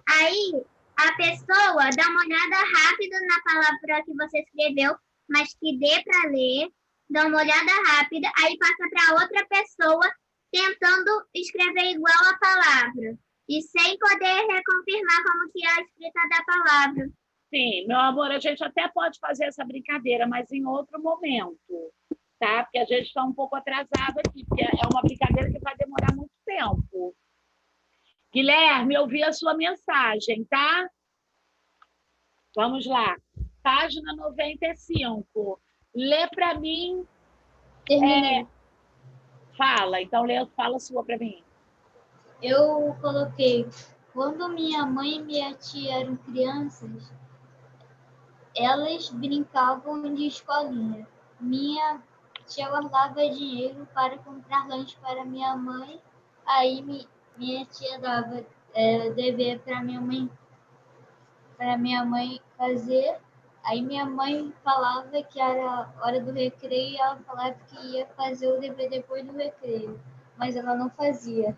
aí a pessoa dá uma olhada rápida na palavra que você escreveu, mas que dê para ler, dá uma olhada rápida, aí passa para outra pessoa tentando escrever igual a palavra. E sem poder reconfirmar como que é a escrita da palavra. Sim, meu amor, a gente até pode fazer essa brincadeira, mas em outro momento, tá? Porque a gente está um pouco atrasado aqui, porque é uma brincadeira que vai demorar muito tempo. Guilherme, eu vi a sua mensagem, tá? Vamos lá. Página 95. Lê para mim. Fala, então fala a sua para mim. Eu coloquei, quando minha mãe e minha tia eram crianças, elas brincavam de escolinha. Minha tia guardava dinheiro para comprar lanche para minha mãe, aí minha tia dava dever para minha mãe fazer, aí minha mãe falava que era hora do recreio e ela falava que ia fazer o dever depois do recreio, mas ela não fazia.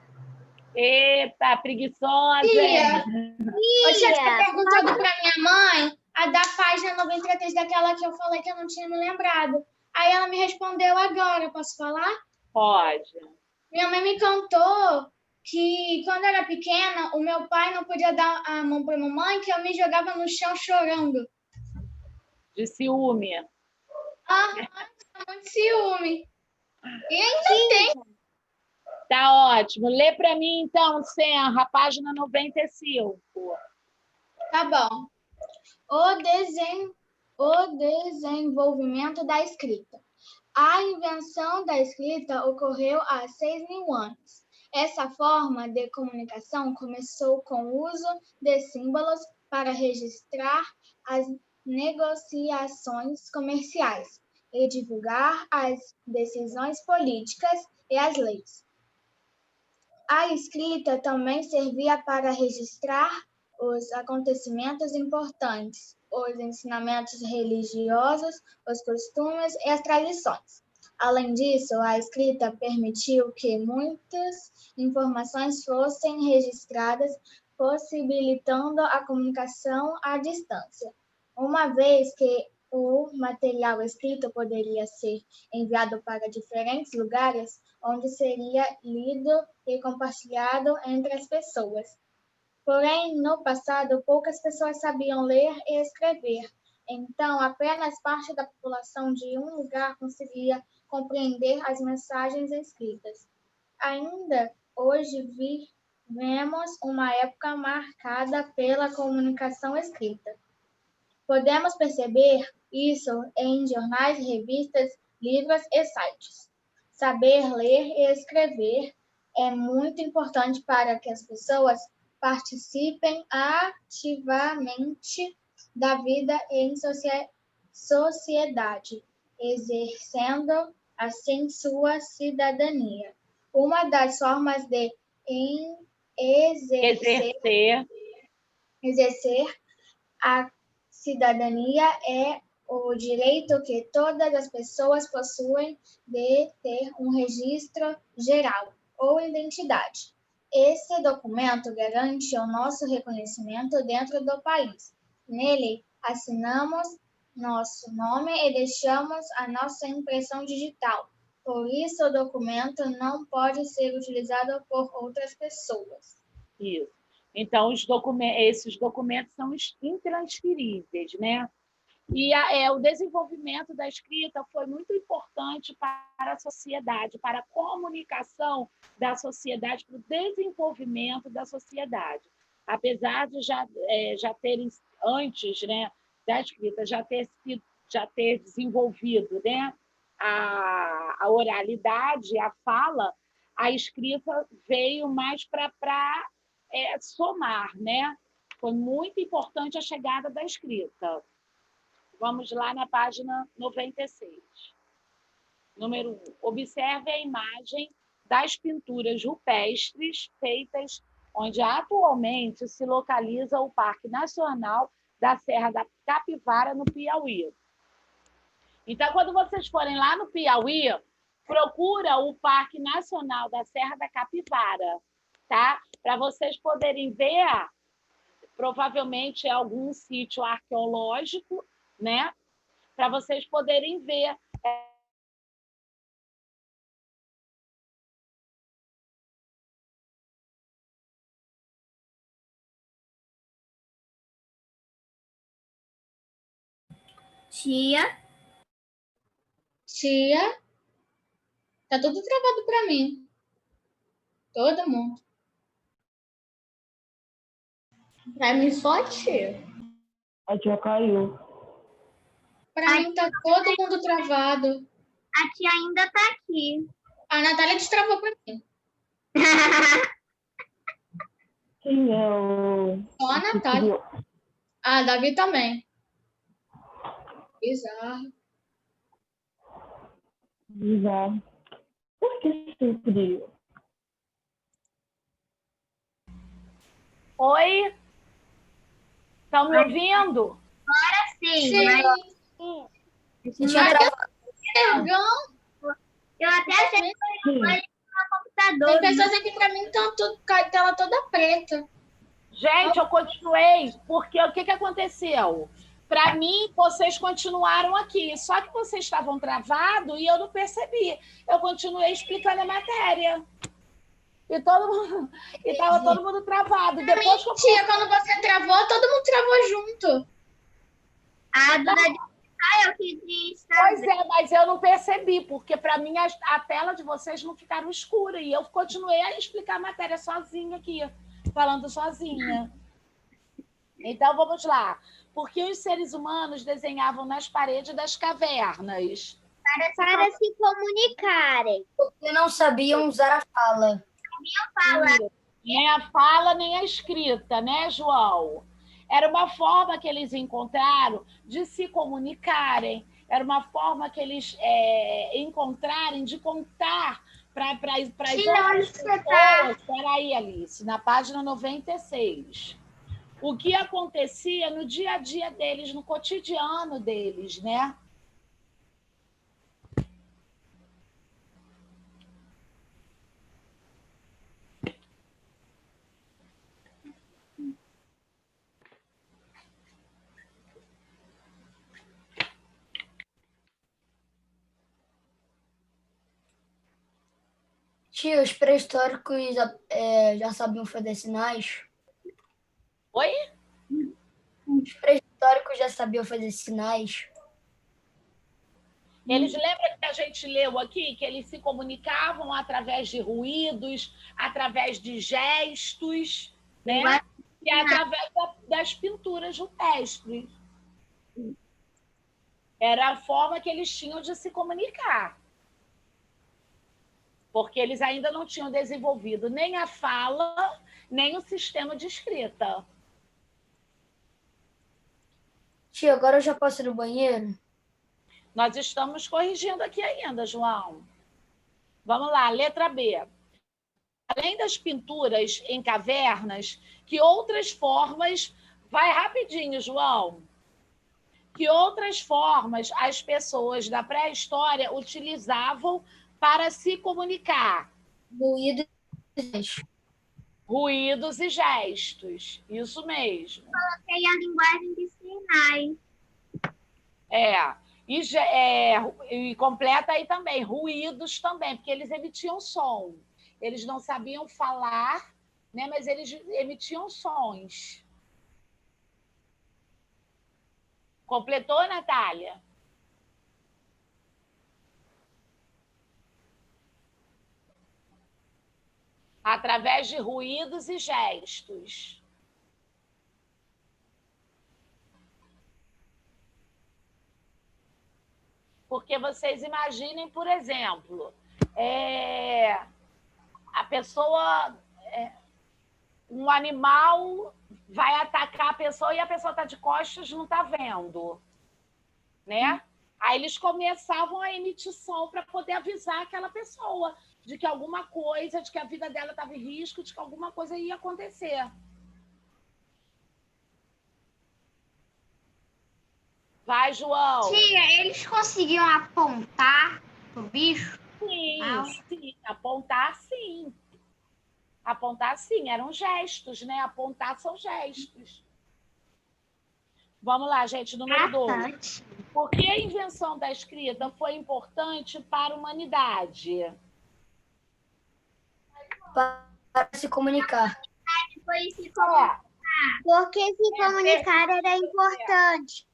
Eita, preguiçosa! Tia, eu tinha perguntado para minha mãe a da página 93, daquela que eu falei que eu não tinha me lembrado. Aí ela me respondeu agora, posso falar? Pode. Minha mãe me contou que quando eu era pequena, o meu pai não podia dar a mão para a mamãe, que eu me jogava no chão chorando. De ciúme. Muito ciúme. E ainda tem. Tá ótimo. Lê para mim, então, Senra, página 95. Tá bom. O desenho o desenvolvimento da escrita. A invenção da escrita ocorreu há 6.000 anos. Essa forma de comunicação começou com o uso de símbolos para registrar as negociações comerciais e divulgar as decisões políticas e as leis. A escrita também servia para registrar os acontecimentos importantes, os ensinamentos religiosos, os costumes e as tradições. Além disso, a escrita permitiu que muitas informações fossem registradas, possibilitando a comunicação à distância. Uma vez que o material escrito poderia ser enviado para diferentes lugares, onde seria lido e compartilhado entre as pessoas. Porém, no passado, poucas pessoas sabiam ler e escrever. Então, apenas parte da população de um lugar conseguia compreender as mensagens escritas. Ainda hoje vivemos uma época marcada pela comunicação escrita. Podemos perceber isso em jornais, revistas, livros e sites. Saber ler e escrever é muito importante para que as pessoas participem ativamente da vida em sociedade, exercendo assim sua cidadania. Uma das formas de exercer a cidadania é o direito que todas as pessoas possuem de ter um registro geral ou identidade. Esse documento garante o nosso reconhecimento dentro do país. Nele, assinamos nosso nome e deixamos a nossa impressão digital. Por isso, o documento não pode ser utilizado por outras pessoas. Isso. Então, esses documentos são intransferíveis, né? E o desenvolvimento da escrita foi muito importante para a sociedade, para a comunicação da sociedade, para o desenvolvimento da sociedade. Apesar de já terem, antes, né, da escrita, já ter desenvolvido, né, a oralidade, a fala, a escrita veio mais para somar, né? Foi muito importante a chegada da escrita. Vamos lá na página 96. Número 1. Observe a imagem das pinturas rupestres feitas onde atualmente se localiza o Parque Nacional da Serra da Capivara, no Piauí. Então, quando vocês forem lá no Piauí, procura o Parque Nacional da Serra da Capivara, tá? Para vocês poderem ver, provavelmente é algum sítio arqueológico, né? Para vocês poderem ver. Tia, Tá tudo travado para mim. Todo mundo. Pra mim só tia. A tia caiu. Para mim tá todo mundo travado. a tia ainda tá aqui. A Natália destravou para mim. Quem é o... Só a Natália. Ah, Davi também. Bizarro. Bizarro. Por que seu frio? Oi? Estão me ouvindo? Sim, mas eu até achei que foi no computador. Tem pessoas aqui para mim que estão tudo com a tela toda preta. Gente, eu continuei, porque o que aconteceu? Para mim, vocês continuaram aqui, só que vocês estavam travados e eu não percebi. Eu continuei explicando a matéria. E estava todo mundo travado. Depois que Tia, quando você travou, todo mundo travou junto. A dona eu que disse. Pois é, mas eu não percebi, porque para mim a tela de vocês não ficaram escura e eu continuei a explicar a matéria sozinha aqui, falando sozinha. Então, vamos lá. Porque os seres humanos desenhavam nas paredes das cavernas. Para se comunicarem. Porque não sabiam usar a fala. Nem a fala, nem a escrita, né, João? Era uma forma que eles encontraram de se comunicarem, era uma forma que eles encontrarem de contar para as outras pessoas. Espera aí, Alice, na página 96. O que acontecia no dia a dia deles, no cotidiano deles, né? Tia, os pré-históricos já sabiam fazer sinais? Oi? Os pré-históricos já sabiam fazer sinais? Eles lembram que a gente leu aqui que eles se comunicavam através de ruídos, através de gestos, né? E através das pinturas rupestres. Era a forma que eles tinham de se comunicar. Porque eles ainda não tinham desenvolvido nem a fala, nem o sistema de escrita. Tia, agora eu já posso ir no banheiro? Nós estamos corrigindo aqui ainda, João. Vamos lá, letra B. Além das pinturas em cavernas, que outras formas... Vai rapidinho, João. Que outras formas as pessoas da pré-história utilizavam para se comunicar? Ruídos e gestos. Isso mesmo. Coloquei a linguagem de sinais. E completa aí também, ruídos também, porque eles emitiam som. Eles não sabiam falar, né, mas eles emitiam sons. Completou, Natália? Através de ruídos e gestos. Porque vocês imaginem, por exemplo, a pessoa, um animal vai atacar a pessoa e a pessoa está de costas, não está vendo, né? Aí eles começavam a emitir som para poder avisar aquela pessoa de que alguma coisa, de que a vida dela estava em risco, de que alguma coisa ia acontecer. Vai, João. Tia, eles conseguiam apontar pro bicho? Sim, apontar sim. Apontar sim, eram gestos, né? Apontar são gestos. Vamos lá, gente, número 2. Por que a invenção da escrita foi importante para a humanidade? Para se comunicar. Porque se comunicar era importante.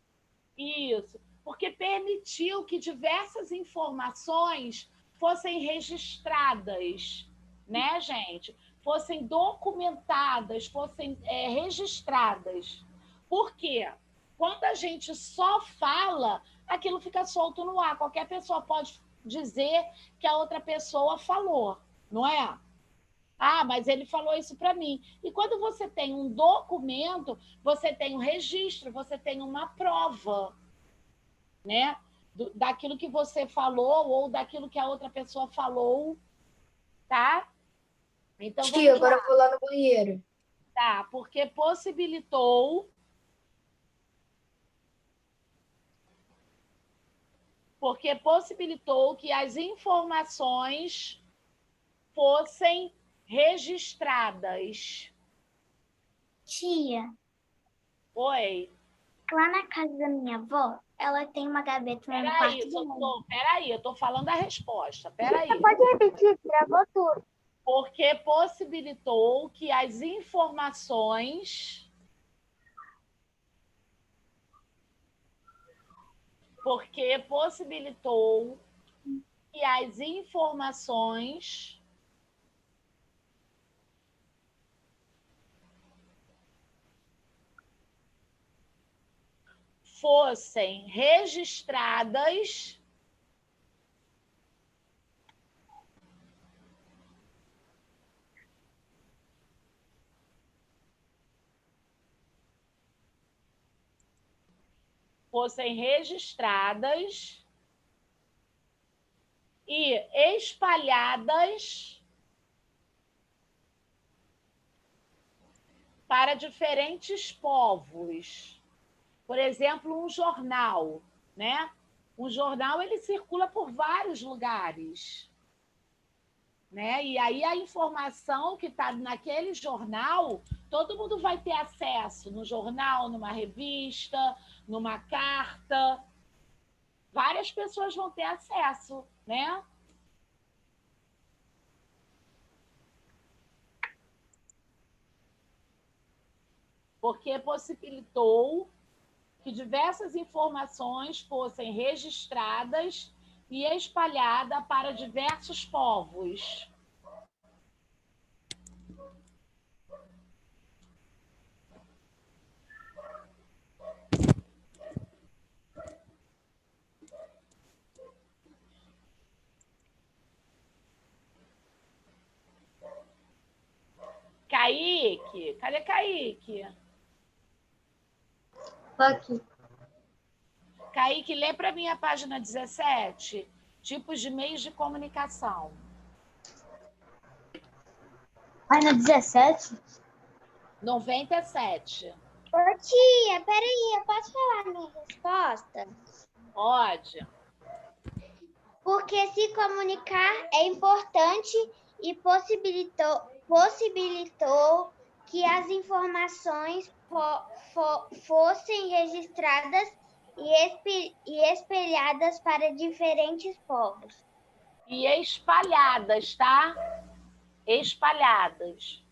Isso, porque permitiu que diversas informações fossem registradas, né, gente? Fossem documentadas, fossem registradas. Por quê? Quando a gente só fala, aquilo fica solto no ar. Qualquer pessoa pode dizer que a outra pessoa falou, não é? Ah, mas ele falou isso para mim. E quando você tem um documento, você tem um registro, você tem uma prova, né? Daquilo que você falou ou daquilo que a outra pessoa falou, tá? Então, Tia, agora eu vou lá no banheiro. Tá, porque possibilitou que as informações fossem registradas. Tia. Oi. Lá na casa da minha avó, ela tem uma gaveta no quarto. Peraí, eu tô falando a resposta. Peraí. Você pode repetir, travou tudo. Porque possibilitou que as informações... Porque possibilitou que as informações... fossem registradas e espalhadas para diferentes povos. Por exemplo, um jornal, né? Um jornal ele circula por vários lugares, né? E aí a informação que está naquele jornal, todo mundo vai ter acesso no jornal, numa revista, numa carta. Várias pessoas vão ter acesso, né? Porque possibilitou que diversas informações fossem registradas e espalhadas para diversos povos. Kaique, cadê Kaique? Aqui. Kaique, lê para mim a página 17, tipos de meios de comunicação. Página 17? 97. Ô, tia, peraí, eu posso falar a minha resposta? Pode. Porque se comunicar é importante e possibilitou que as informações fossem registradas e espelhadas para diferentes povos. E espalhadas, tá? Espalhadas.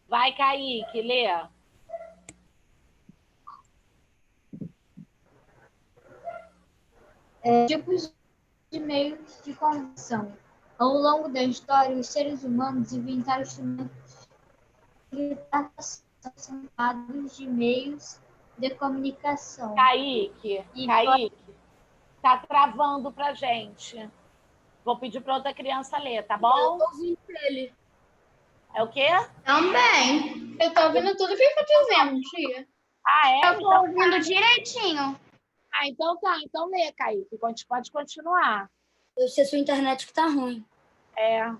Vai, Kaique, lê. Tipos de meios de comunicação. Ao longo da história, os seres humanos inventaram instrumentos de chamados de meios de comunicação. Kaique, tá travando pra gente. Vou pedir para outra criança ler, tá bom? Eu tô ouvindo ele. É o quê? Também. Eu tô ouvindo tudo que ele tá dizendo, tia. Ah, é? Eu tô ouvindo direitinho. Ah, então tá. Então lê, Kaique. Pode continuar. Deve ser sua internet que tá ruim. É.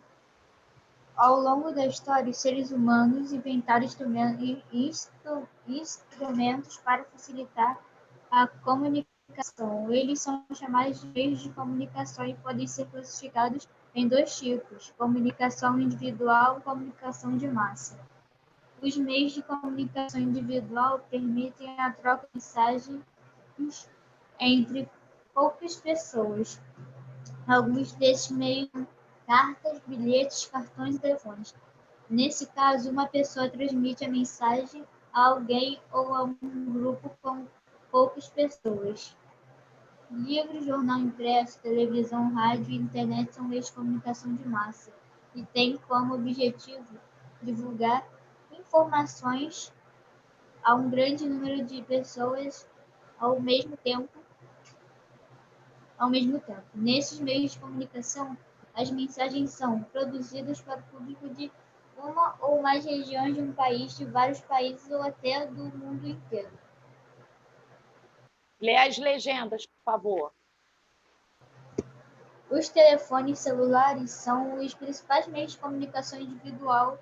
Ao longo da história, os seres humanos inventaram instrumentos para facilitar a comunicação. Eles são chamados de meios de comunicação e podem ser classificados em dois tipos: comunicação individual e comunicação de massa. Os meios de comunicação individual permitem a troca de mensagens entre poucas pessoas. Alguns desses meios são cartas, bilhetes, cartões e telefones. Nesse caso, uma pessoa transmite a mensagem a alguém ou a um grupo com poucas pessoas. Livro, jornal impresso, televisão, rádio e internet são meios de comunicação de massa e têm como objetivo divulgar informações a um grande número de pessoas ao mesmo tempo. Nesses meios de comunicação, as mensagens são produzidas para o público de uma ou mais regiões de um país, de vários países ou até do mundo inteiro. Lê as legendas, por favor. Os telefones celulares são os principais meios de comunicação individual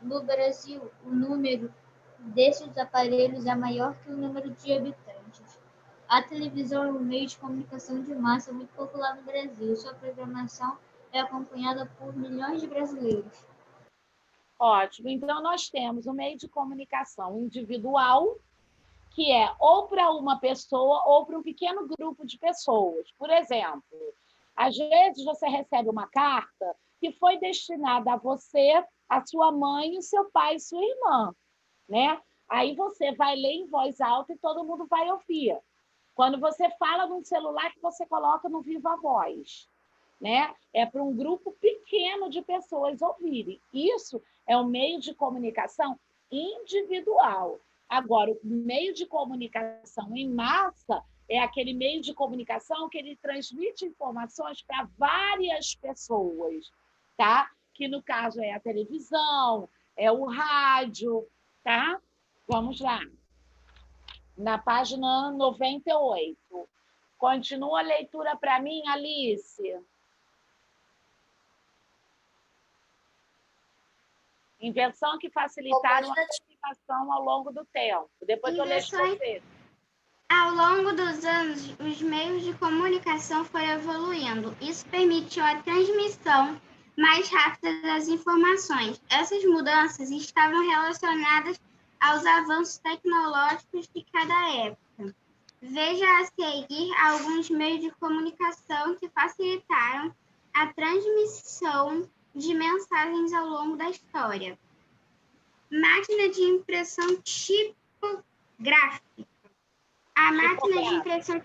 no Brasil. O número desses aparelhos é maior que o número de habitantes. A televisão é um meio de comunicação de massa muito popular no Brasil. Sua programação é acompanhada por milhões de brasileiros. Ótimo. Então, nós temos um meio de comunicação individual, que é ou para uma pessoa ou para um pequeno grupo de pessoas. Por exemplo, às vezes você recebe uma carta que foi destinada a você, a sua mãe, o seu pai e sua irmã, né? Aí você vai ler em voz alta e todo mundo vai ouvir. Quando você fala num celular que você coloca no viva voz, né? É para um grupo pequeno de pessoas ouvirem. Isso é um meio de comunicação individual. Agora, o meio de comunicação em massa é aquele meio de comunicação que ele transmite informações para várias pessoas, tá? Que no caso é a televisão, é o rádio, tá? Vamos lá. Na página 98. Continua a leitura para mim, Alice. Invenção que facilitaram a comunicação ao longo do tempo. Depois eu leio você. Ao longo dos anos, os meios de comunicação foram evoluindo. Isso permitiu a transmissão mais rápida das informações. Essas mudanças estavam relacionadas aos avanços tecnológicos de cada época. Veja a seguir alguns meios de comunicação que facilitaram a transmissão de mensagens ao longo da história. Máquina de impressão tipográfica. A máquina de impressão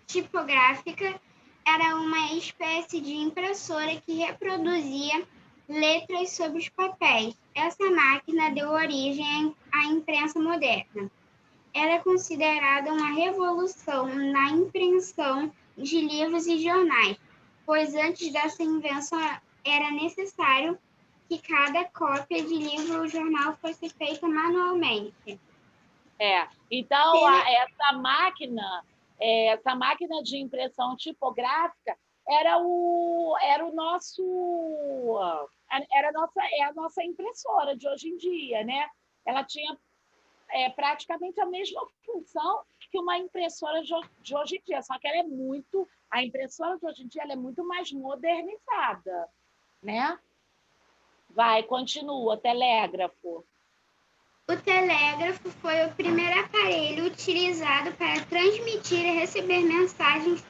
tipográfica era uma espécie de impressora que reproduzia letras sobre os papéis. Essa máquina deu origem à imprensa moderna. Ela é considerada uma revolução na impressão de livros e jornais, pois antes dessa invenção era necessário que cada cópia de livro ou jornal fosse feita manualmente. Então, essa máquina de impressão tipográfica é a nossa impressora de hoje em dia, né? Ela tinha praticamente a mesma função que uma impressora de hoje em dia, só que a impressora de hoje em dia ela é muito mais modernizada, né? Vai, continua, telégrafo. O telégrafo foi o primeiro aparelho utilizado para transmitir e receber mensagens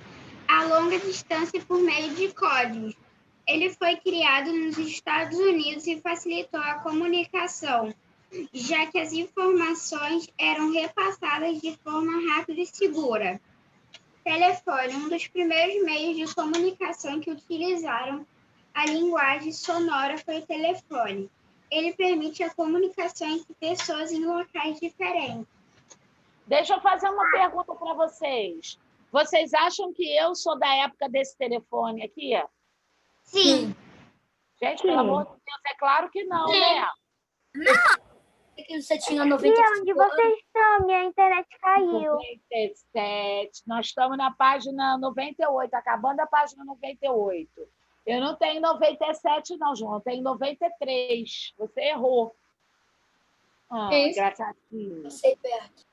a longa distância por meio de códigos. Ele foi criado nos Estados Unidos e facilitou a comunicação, já que as informações eram repassadas de forma rápida e segura. Telefone, um dos primeiros meios de comunicação que utilizaram a linguagem sonora foi o telefone. Ele permite a comunicação entre pessoas em locais diferentes. Deixa eu fazer uma pergunta para vocês. Vocês acham que eu sou da época desse telefone aqui? Sim. Gente, pelo amor de Deus, é claro que não, né? Que você tinha E 95 onde vocês estão? Minha internet caiu. 97. Nós estamos na página 98, acabando a página 98. Eu não tenho 97, não, João. Eu tenho 93. Você errou. Engraçadinho. Passei perto.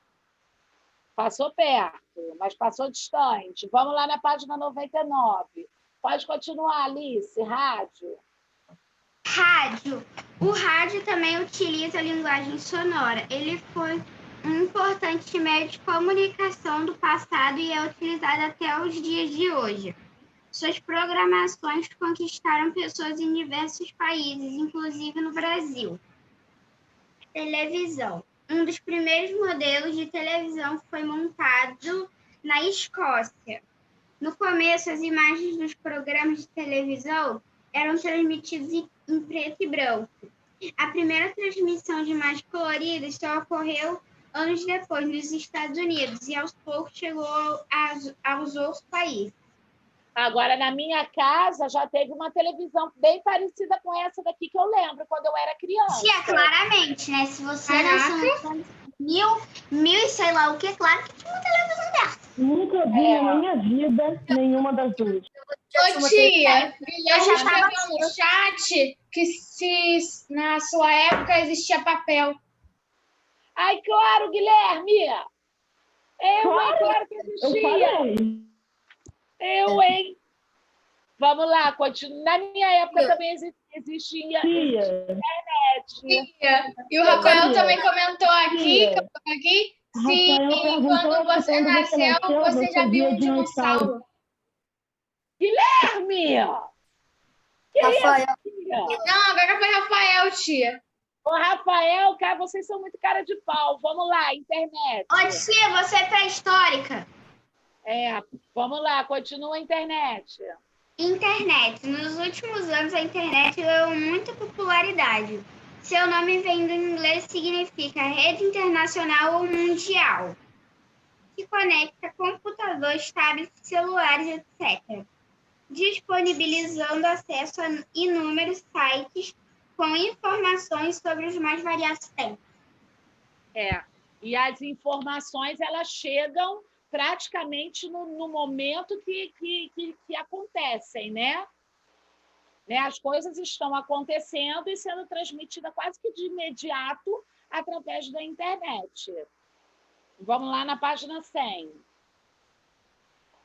Passou perto, mas passou distante. Vamos lá na página 99. Pode continuar, Alice. Rádio. Rádio. O rádio também utiliza a linguagem sonora. Ele foi um importante meio de comunicação do passado e é utilizado até os dias de hoje. Suas programações conquistaram pessoas em diversos países, inclusive no Brasil. Televisão. Um dos primeiros modelos de televisão foi montado na Escócia. No começo, as imagens dos programas de televisão eram transmitidas em preto e branco. A primeira transmissão de imagens coloridas só ocorreu anos depois nos Estados Unidos e aos poucos chegou aos outros países. Agora, na minha casa, já teve uma televisão bem parecida com essa daqui que eu lembro, quando eu era criança. Tia, claramente, né? Se você nasceu em mil e sei lá o que, claro que tinha uma televisão dessa. Nunca vi na minha vida nenhuma das duas. Ô, tia, eu já escreveu no chat que se na sua época existia papel. Ai, claro, Guilherme! Claro que existia! Hein? Vamos lá, continua. Na minha época também existia internet. E o Rafael também comentou aqui, se quando você nasceu, você já viu um dinossauro. Guilherme! Rafael. Não, agora foi Rafael, tia. Ô, Rafael, cara, vocês são muito cara de pau. Vamos lá, internet. Ô, tia, você é pré-histórica. Vamos lá, continua a internet. Internet. Nos últimos anos, a internet ganhou muita popularidade. Seu nome vem do inglês e significa rede internacional ou mundial, que conecta computadores, tablets, celulares, etc., disponibilizando acesso a inúmeros sites com informações sobre os mais variados temas. E as informações elas chegam praticamente no momento que acontecem, né? As coisas estão acontecendo e sendo transmitidas quase que de imediato através da internet. Vamos lá na página 100.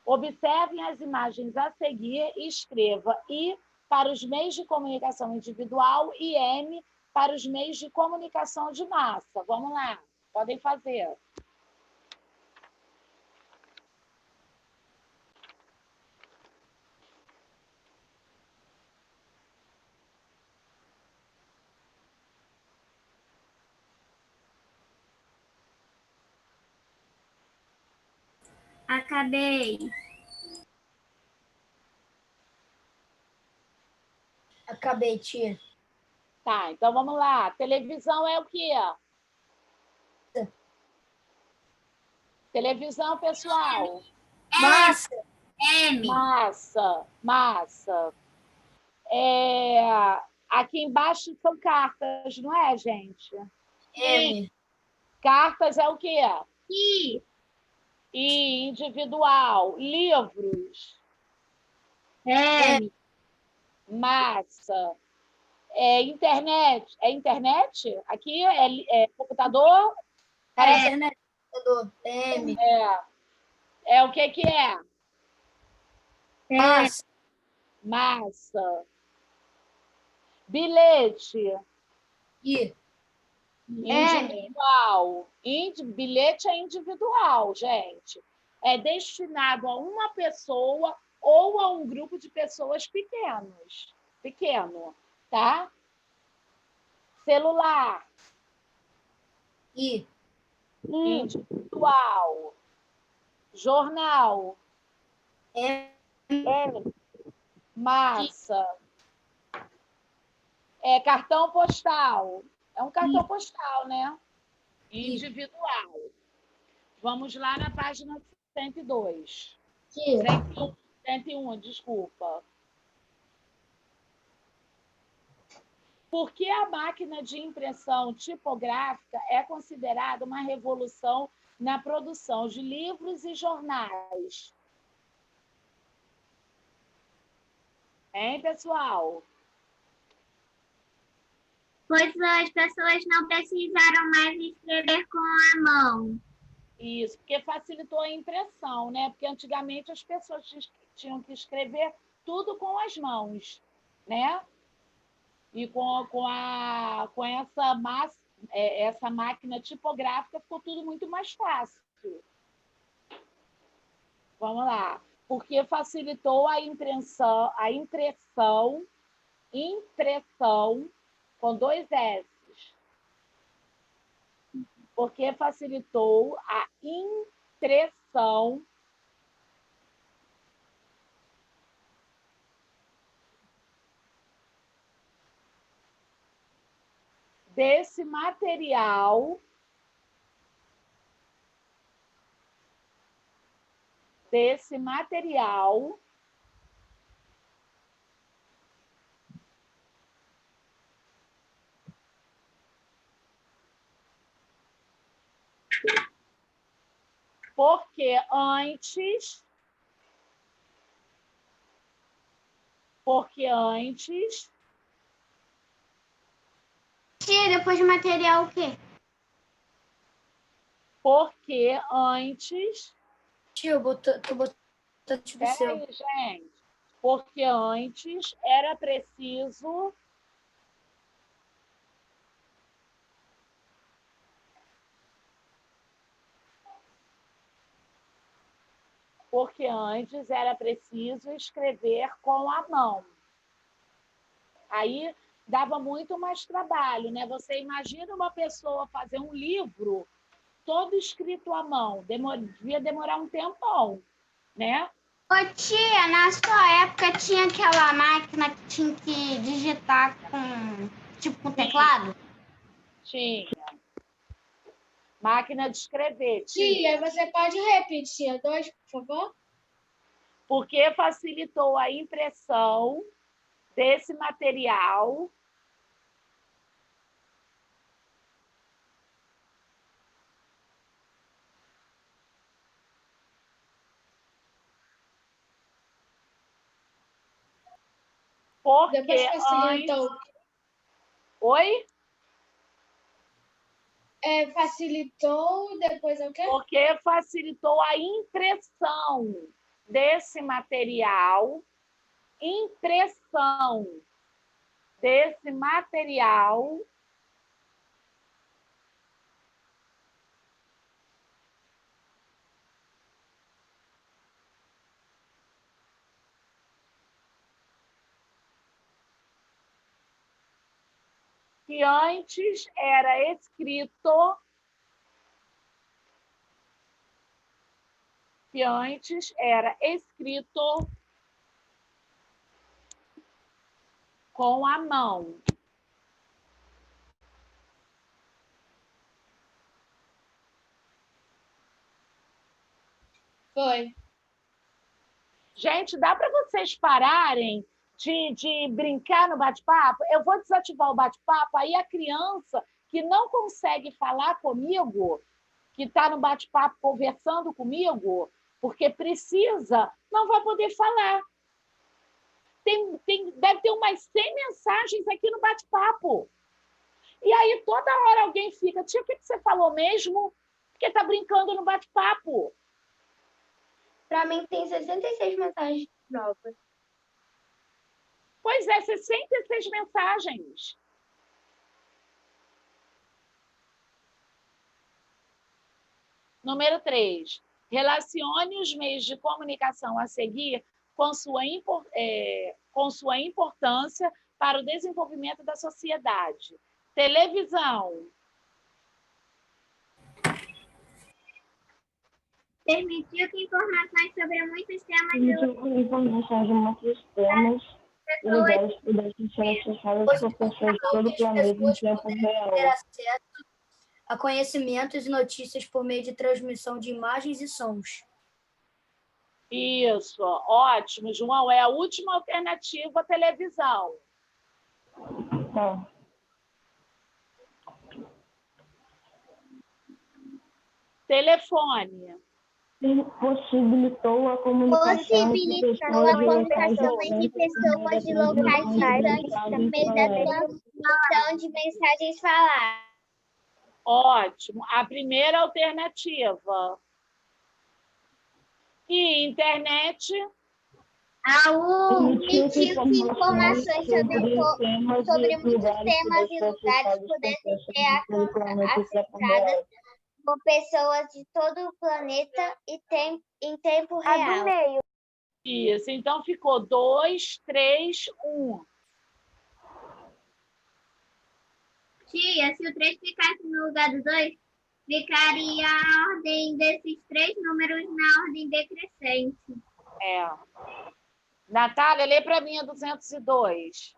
Observem as imagens a seguir e escreva I para os meios de comunicação individual e M para os meios de comunicação de massa. Vamos lá, podem fazer. Acabei. Acabei, tia. Tá, então vamos lá. Televisão é o quê? Televisão, pessoal. Massa. M. Massa. Aqui embaixo são cartas, não é, gente? M. Cartas é o quê? I. E individual. Livros. M. Massa. Internet. É internet? Aqui é computador? Para a internet. Computador. M. É o que é? Massa. Massa. Bilhete. I. Individual. Bilhete é individual, gente. É destinado a uma pessoa ou a um grupo de pessoas pequeno, tá? Celular. I. Individual. Jornal. M. Massa. Cartão postal. É um cartão postal, né? Individual. Vamos lá na página 102. 101, desculpa. Por que a máquina de impressão tipográfica é considerada uma revolução na produção de livros e jornais? Hein, pessoal? Pois as pessoas não precisaram mais escrever com a mão. Isso, porque facilitou a impressão, né? Porque antigamente as pessoas tinham que escrever tudo com as mãos, né? E com essa máquina tipográfica ficou tudo muito mais fácil. Vamos lá. Porque facilitou a impressão com 2 S. Porque facilitou a impressão desse material porque antes Tia, depois de material o quê? porque antes Tio, tô botando tipo seu. Peraí, gente. Porque antes era preciso escrever com a mão. Aí dava muito mais trabalho, né? Você imagina uma pessoa fazer um livro todo escrito à mão, devia demorar um tempão, né? Ô tia, na sua época tinha aquela máquina que tinha que digitar com teclado? Tinha. Máquina de escrever, tinha. Tia, você pode repetir a 2, por favor? Porque facilitou a impressão desse material porque Depois facilitou. Oi? Facilitou, depois é o quê? Porque facilitou a impressão desse material, que antes era escrito com a mão. Foi. Gente, dá para vocês pararem de brincar no bate-papo? Eu vou desativar o bate-papo, aí a criança que não consegue falar comigo, que está no bate-papo conversando comigo, porque precisa, não vai poder falar. Deve ter umas 100 mensagens aqui no bate-papo. E aí toda hora alguém fica, tia, o que você falou mesmo? Porque está brincando no bate-papo. Para mim tem 66 mensagens novas. Pois é, 66 mensagens. Número 3. Relacione os meios de comunicação a seguir com sua importância para o desenvolvimento da sociedade. Televisão. Permitiu que informações sobre muitos temas Informações de muitos temas e lugares pudessem ser acessadas por pessoas de todo o planeta em tempo real. Ter acesso a conhecimentos e notícias por meio de transmissão de imagens e sons. Isso, ótimo, João. É a última alternativa à televisão. Tá. Telefone. Possibilitou a comunicação entre pessoas de locais distantes por meio da transmissão de mensagens faladas. Ótimo. A primeira alternativa. E internet? Permitiu que informações sobre muitos temas e lugares pudessem ser acessadas por pessoas de todo o planeta e em tempo real. Isso. Então, ficou 2, 3, 1. Tia, se o 3 ficasse no lugar do 2, ficaria a ordem desses 3 números na ordem decrescente. É. Natália, lê para mim a 202.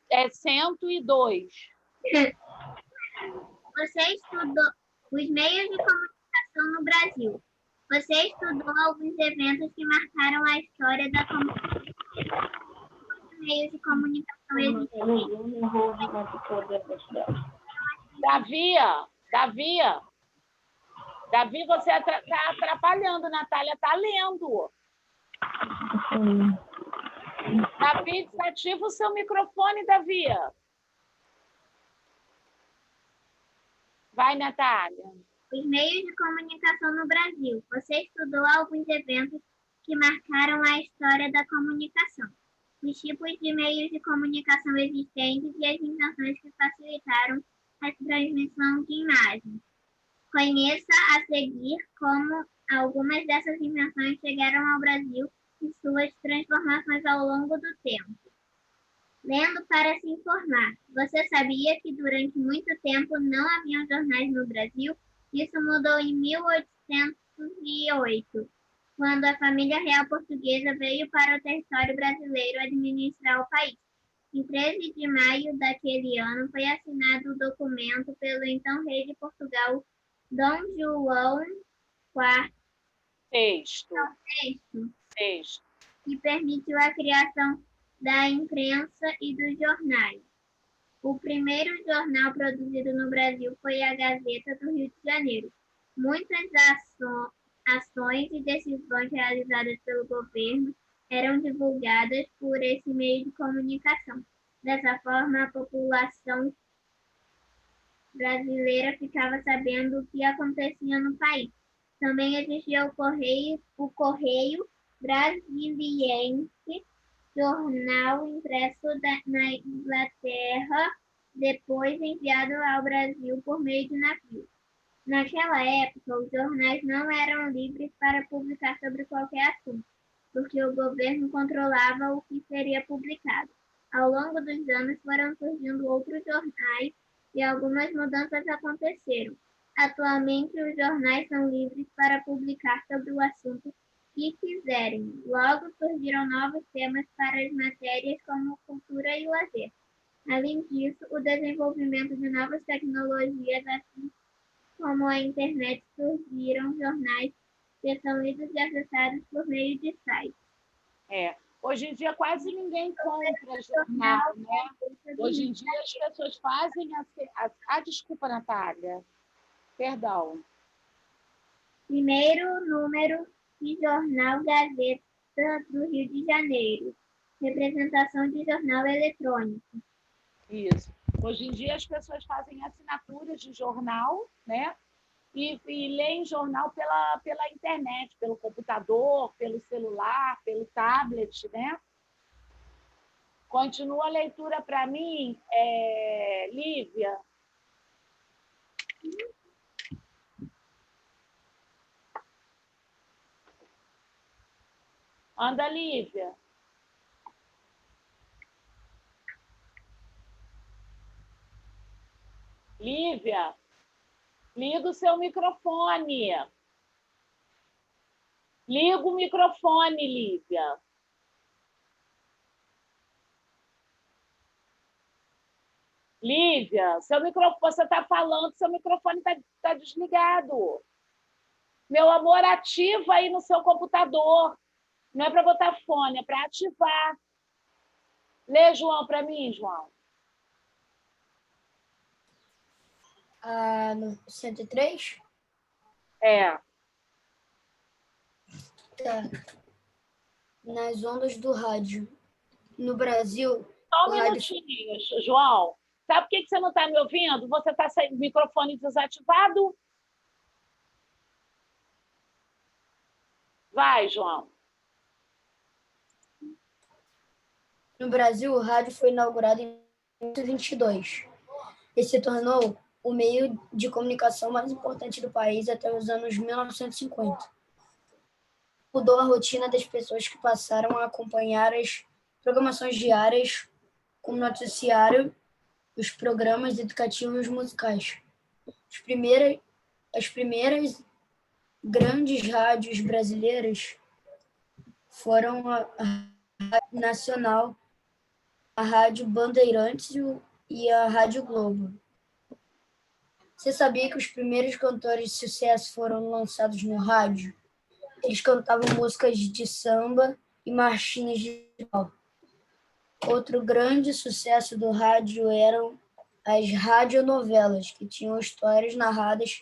102. Você estudou os meios de comunicação no Brasil. Você estudou alguns eventos que marcaram a história da comunicação. Os meios de comunicação existentes. Davi, você está atrapalhando, Natália está lendo. Davi, desativa o seu microfone, Davi. Vai, Natália. Os meios de comunicação no Brasil. Você estudou alguns eventos que marcaram a história da comunicação. Os tipos de meios de comunicação existentes e as invenções que facilitaram a transmissão de imagens. Conheça a seguir como algumas dessas invenções chegaram ao Brasil e suas transformações ao longo do tempo. Lendo para se informar. Você sabia que durante muito tempo não haviam jornais no Brasil? Isso mudou em 1808, quando a família real portuguesa veio para o território brasileiro administrar o país. Em 13 de maio daquele ano, foi assinado o documento pelo então rei de Portugal, Dom João IV, que permitiu a criação da imprensa e dos jornais. O primeiro jornal produzido no Brasil foi a Gazeta do Rio de Janeiro. Muitas ações e decisões realizadas pelo governo eram divulgadas por esse meio de comunicação. Dessa forma, a população brasileira ficava sabendo o que acontecia no país. Também existia o Correio Brasiliense, jornal impresso na Inglaterra, depois enviado ao Brasil por meio de navio. Naquela época, os jornais não eram livres para publicar sobre qualquer assunto, porque o governo controlava o que seria publicado. Ao longo dos anos foram surgindo outros jornais e algumas mudanças aconteceram. Atualmente, os jornais são livres para publicar sobre o assunto que quiserem. Logo surgiram novos temas para as matérias como cultura e lazer. Além disso, o desenvolvimento de novas tecnologias, assim como a internet, surgiram jornais que são lidos e acessados por meio de sites. Hoje em dia quase ninguém compra jornal, né? Hoje em dia as pessoas fazem desculpa, Natália. Perdão. Primeiro número de jornal Gazeta do Rio de Janeiro. Representação de jornal eletrônico. Isso. Hoje em dia as pessoas fazem assinaturas de jornal, né? E leem jornal pela internet, pelo computador, pelo celular, pelo tablet, né? Continua a leitura para mim, Lívia. Anda, Lívia. Lívia, liga o seu microfone. Liga o microfone, Lívia. Lívia, seu microfone, você está falando, seu microfone está desligado. Meu amor, ativa aí no seu computador. Não é para botar fone, é para ativar. Lê, João, para mim, João. No 103? Tá. Nas ondas do rádio. No Brasil... Só um minutinho, João. Sabe por que você não está me ouvindo? Você está com o microfone desativado? Vai, João. No Brasil, o rádio foi inaugurado em 1922 e se tornou o meio de comunicação mais importante do país até os anos 1950. Mudou a rotina das pessoas que passaram a acompanhar as programações diárias, como noticiário, os programas educativos musicais. As primeiras grandes rádios brasileiras foram a Rádio Nacional, a Rádio Bandeirantes e a Rádio Globo. Você sabia que os primeiros cantores de sucesso foram lançados no rádio? Eles cantavam músicas de samba e marchinhas de carnaval. Outro grande sucesso do rádio eram as radionovelas, que tinham histórias narradas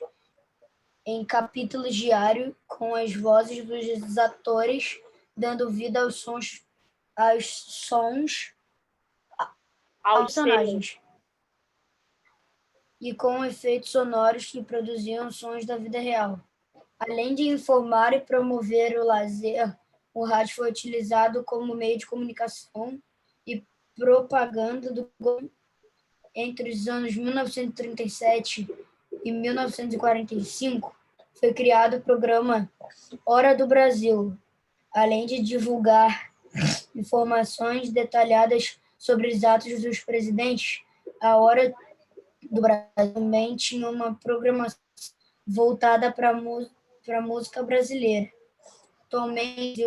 em capítulos diários com as vozes dos atores dando vida aos personagens e com efeitos sonoros que produziam sons da vida real. Além de informar e promover o lazer, o rádio foi utilizado como meio de comunicação e propaganda do governo. Entre os anos 1937 e 1945, foi criado o programa Hora do Brasil, além de divulgar informações detalhadas sobre os atos dos presidentes. A Hora do Brasil também tinha uma programação voltada para a música brasileira. Atualmente,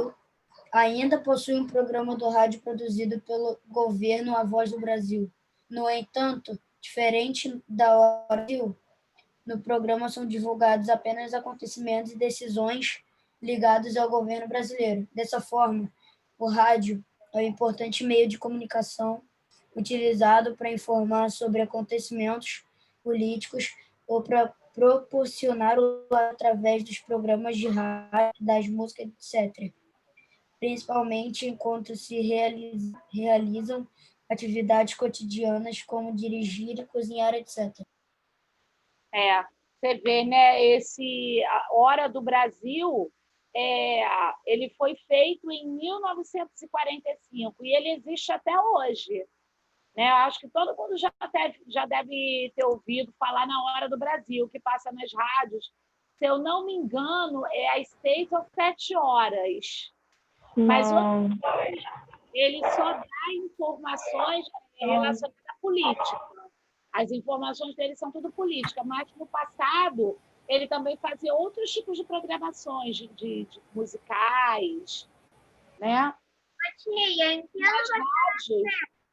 Ainda possui um programa do rádio produzido pelo governo A Voz do Brasil. No entanto, diferente da Hora Brasil, no programa são divulgados apenas acontecimentos e decisões ligados ao governo brasileiro. Dessa forma, o rádio é um importante meio de comunicação utilizado para informar sobre acontecimentos políticos ou para proporcionar o através dos programas de rádio, das músicas, etc. Principalmente enquanto se realizam atividades cotidianas como dirigir, cozinhar, etc. Você vê, né? A Hora do Brasil, ele foi feito em 1945 e ele existe até hoje. Né? Acho que todo mundo já deve ter ouvido falar na Hora do Brasil, que passa nas rádios. Se eu não me engano, é às 6 ou 7 horas. Mas ele só dá informações relacionadas à política. As informações dele são tudo política, mas no passado ele também fazia outros tipos de programações, de musicais, né? Tia,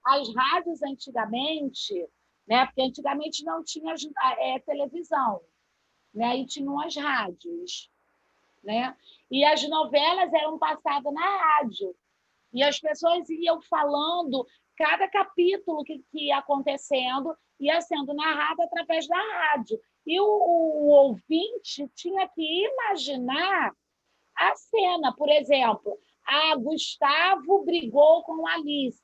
As rádios antigamente, né? Porque antigamente não tinha televisão, né? E tinham as rádios, né? E as novelas eram passadas na rádio. E as pessoas iam falando, cada capítulo que ia acontecendo ia sendo narrado através da rádio. E o ouvinte tinha que imaginar a cena. Por exemplo, Gustavo brigou com Alice.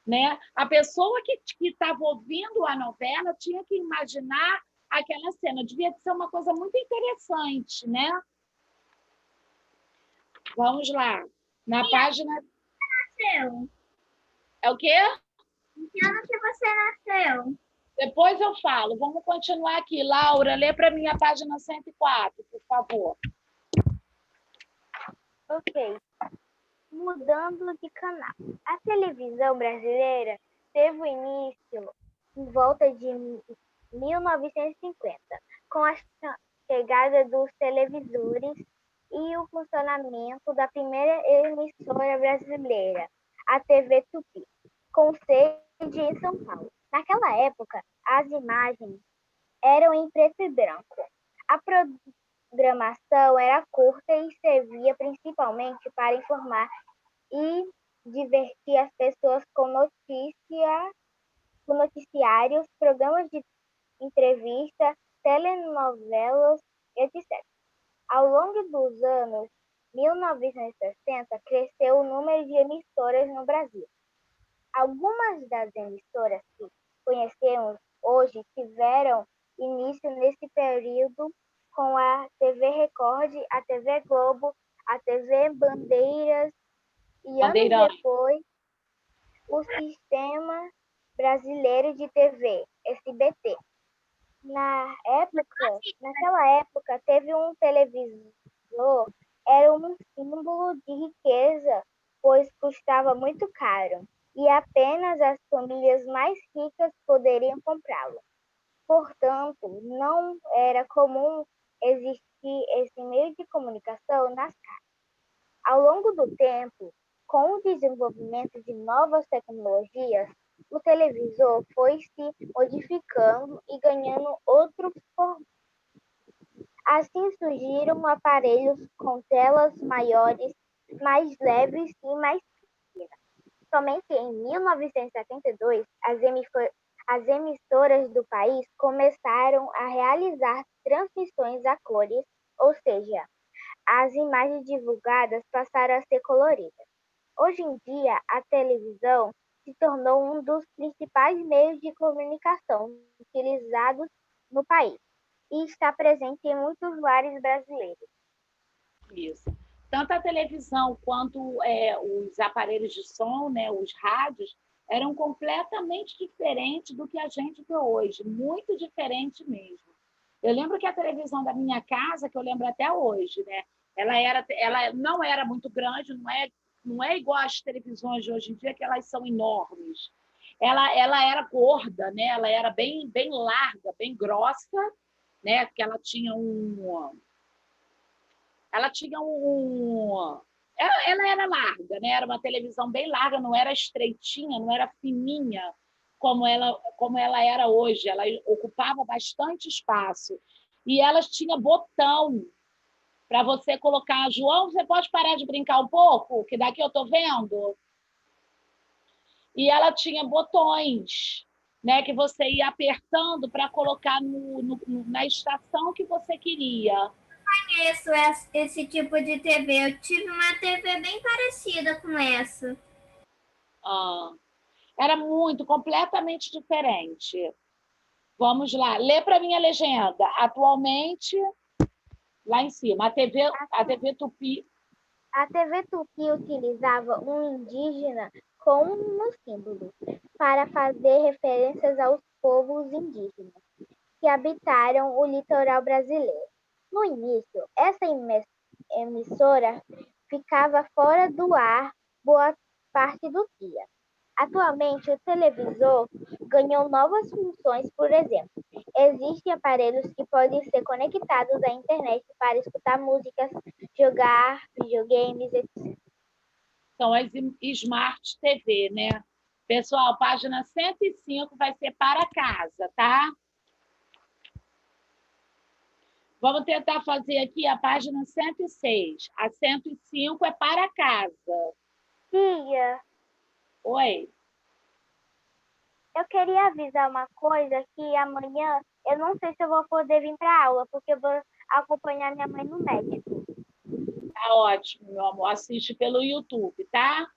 Né? A pessoa que estava ouvindo a novela tinha que imaginar aquela cena. Devia ser uma coisa muito interessante, né? Vamos lá. Na página... nasceu? É o quê? Em que ano que você nasceu? Depois eu falo. Vamos continuar aqui. Laura, lê para mim a página 104, por favor. Ok. Mudando de canal. A televisão brasileira teve início em volta de 1950, com a chegada dos televisores e o funcionamento da primeira emissora brasileira, a TV Tupi, com sede em São Paulo. Naquela época, as imagens eram em preto e branco. A programação era curta e servia principalmente para informar e divertir as pessoas com noticiários, programas de entrevista, telenovelas, etc. Ao longo dos anos 1960, cresceu o número de emissoras no Brasil. Algumas das emissoras que conhecemos hoje tiveram início nesse período com a TV Record, a TV Globo, a TV Bandeiras e anos depois o Sistema Brasileiro de TV, SBT. Naquela época, teve um televisor, era um símbolo de riqueza, pois custava muito caro e apenas as famílias mais ricas poderiam comprá-lo. Portanto, não era comum existir esse meio de comunicação nas casas. Ao longo do tempo, com o desenvolvimento de novas tecnologias, o televisor foi se modificando e ganhando outros formatos. Assim surgiram aparelhos com telas maiores, mais leves e mais pequenas. Somente em 1972, as emissoras do país começaram a realizar transmissões a cores, ou seja, as imagens divulgadas passaram a ser coloridas. Hoje em dia, a televisão se tornou um dos principais meios de comunicação utilizados no país e está presente em muitos lares brasileiros. Isso. Tanto a televisão quanto os aparelhos de som, né, os rádios, eram completamente diferentes do que a gente vê hoje, muito diferente mesmo. Eu lembro que a televisão da minha casa, que eu lembro até hoje, né, ela não era muito grande, não é igual às televisões de hoje em dia, que elas são enormes. Ela era gorda, né, ela era bem, bem larga, bem grossa, né, porque ela tinha ela era larga, né? Era uma televisão bem larga, não era estreitinha, não era fininha como ela era hoje. Ela ocupava bastante espaço. E elas tinham botão para você colocar. João, você pode parar de brincar um pouco? Que daqui eu estou vendo. E ela tinha botões, né, que você ia apertando para colocar na estação que você queria. Conheço esse tipo de TV. Eu tive uma TV bem parecida com essa. Ah, era completamente diferente. Vamos lá, lê para mim a legenda. Atualmente, lá em cima, a TV Tupi. A TV Tupi utilizava um indígena como um símbolo para fazer referências aos povos indígenas que habitaram o litoral brasileiro. No início, essa emissora ficava fora do ar boa parte do dia. Atualmente, o televisor ganhou novas funções, por exemplo, existem aparelhos que podem ser conectados à internet para escutar músicas, jogar videogames, etc. São as Smart TV, né? Pessoal, página 105 vai ser para casa, tá? Vamos tentar fazer aqui a página 106. A 105 é para casa. Tia, Oi? eu queria avisar uma coisa que amanhã eu não sei se eu vou poder vir para aula, porque eu vou acompanhar minha mãe no médico. Tá ótimo, meu amor. Assiste pelo YouTube, tá?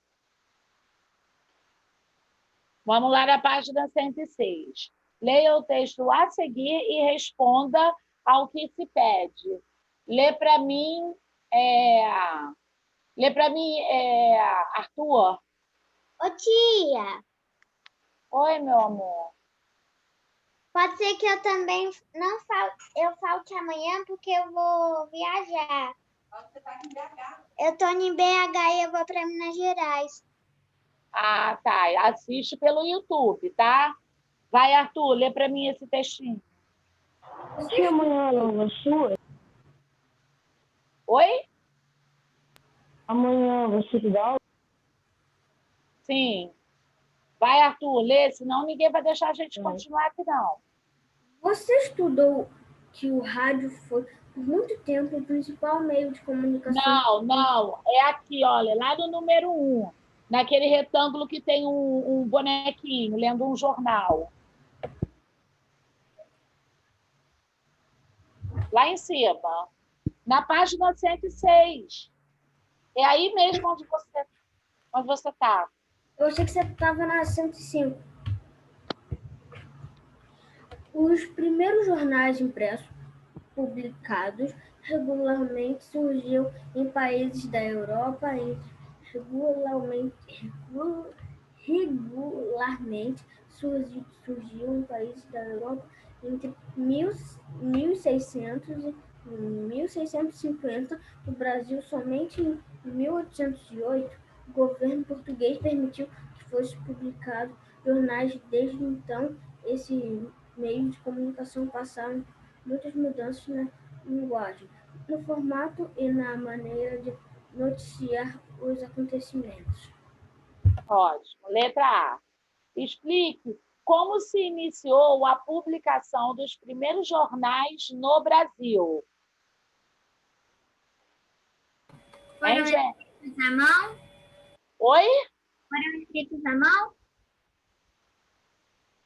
Vamos lá na página 106. Leia o texto a seguir e responda ao que se pede. Lê para mim, Arthur. Ô, tia, Oi, meu amor. pode ser que eu também não falte amanhã porque eu vou viajar. Você tá em BH? Eu tô em BH e eu vou para Minas Gerais. Ah, tá. Assiste pelo YouTube, tá? Vai, Arthur, lê para mim esse textinho. Que amanhã é aula sua? Oi? Amanhã você que dá aula? Sim. Vai, Arthur, lê, senão ninguém vai deixar a gente continuar aqui, não. Você estudou que o rádio foi, por muito tempo, o principal meio de comunicação? Não. É aqui, olha, lá no número 1, naquele retângulo que tem um bonequinho lendo um jornal. Lá em cima, na página 106. É aí mesmo onde você está. Eu achei que você estava na 105. Os primeiros jornais impressos publicados regularmente surgiam em países da Europa e regularmente surgiam em países da Europa entre 1600 e 1650. No Brasil, somente em 1808, o governo português permitiu que fossem publicados jornais. Desde então, esse meio de comunicação passaram muitas mudanças na linguagem, no formato e na maneira de noticiar os acontecimentos. Ótimo. Letra A. Explique como se iniciou a publicação dos primeiros jornais no Brasil. Foram escritos à mão? Oi? Foram escritos à mão?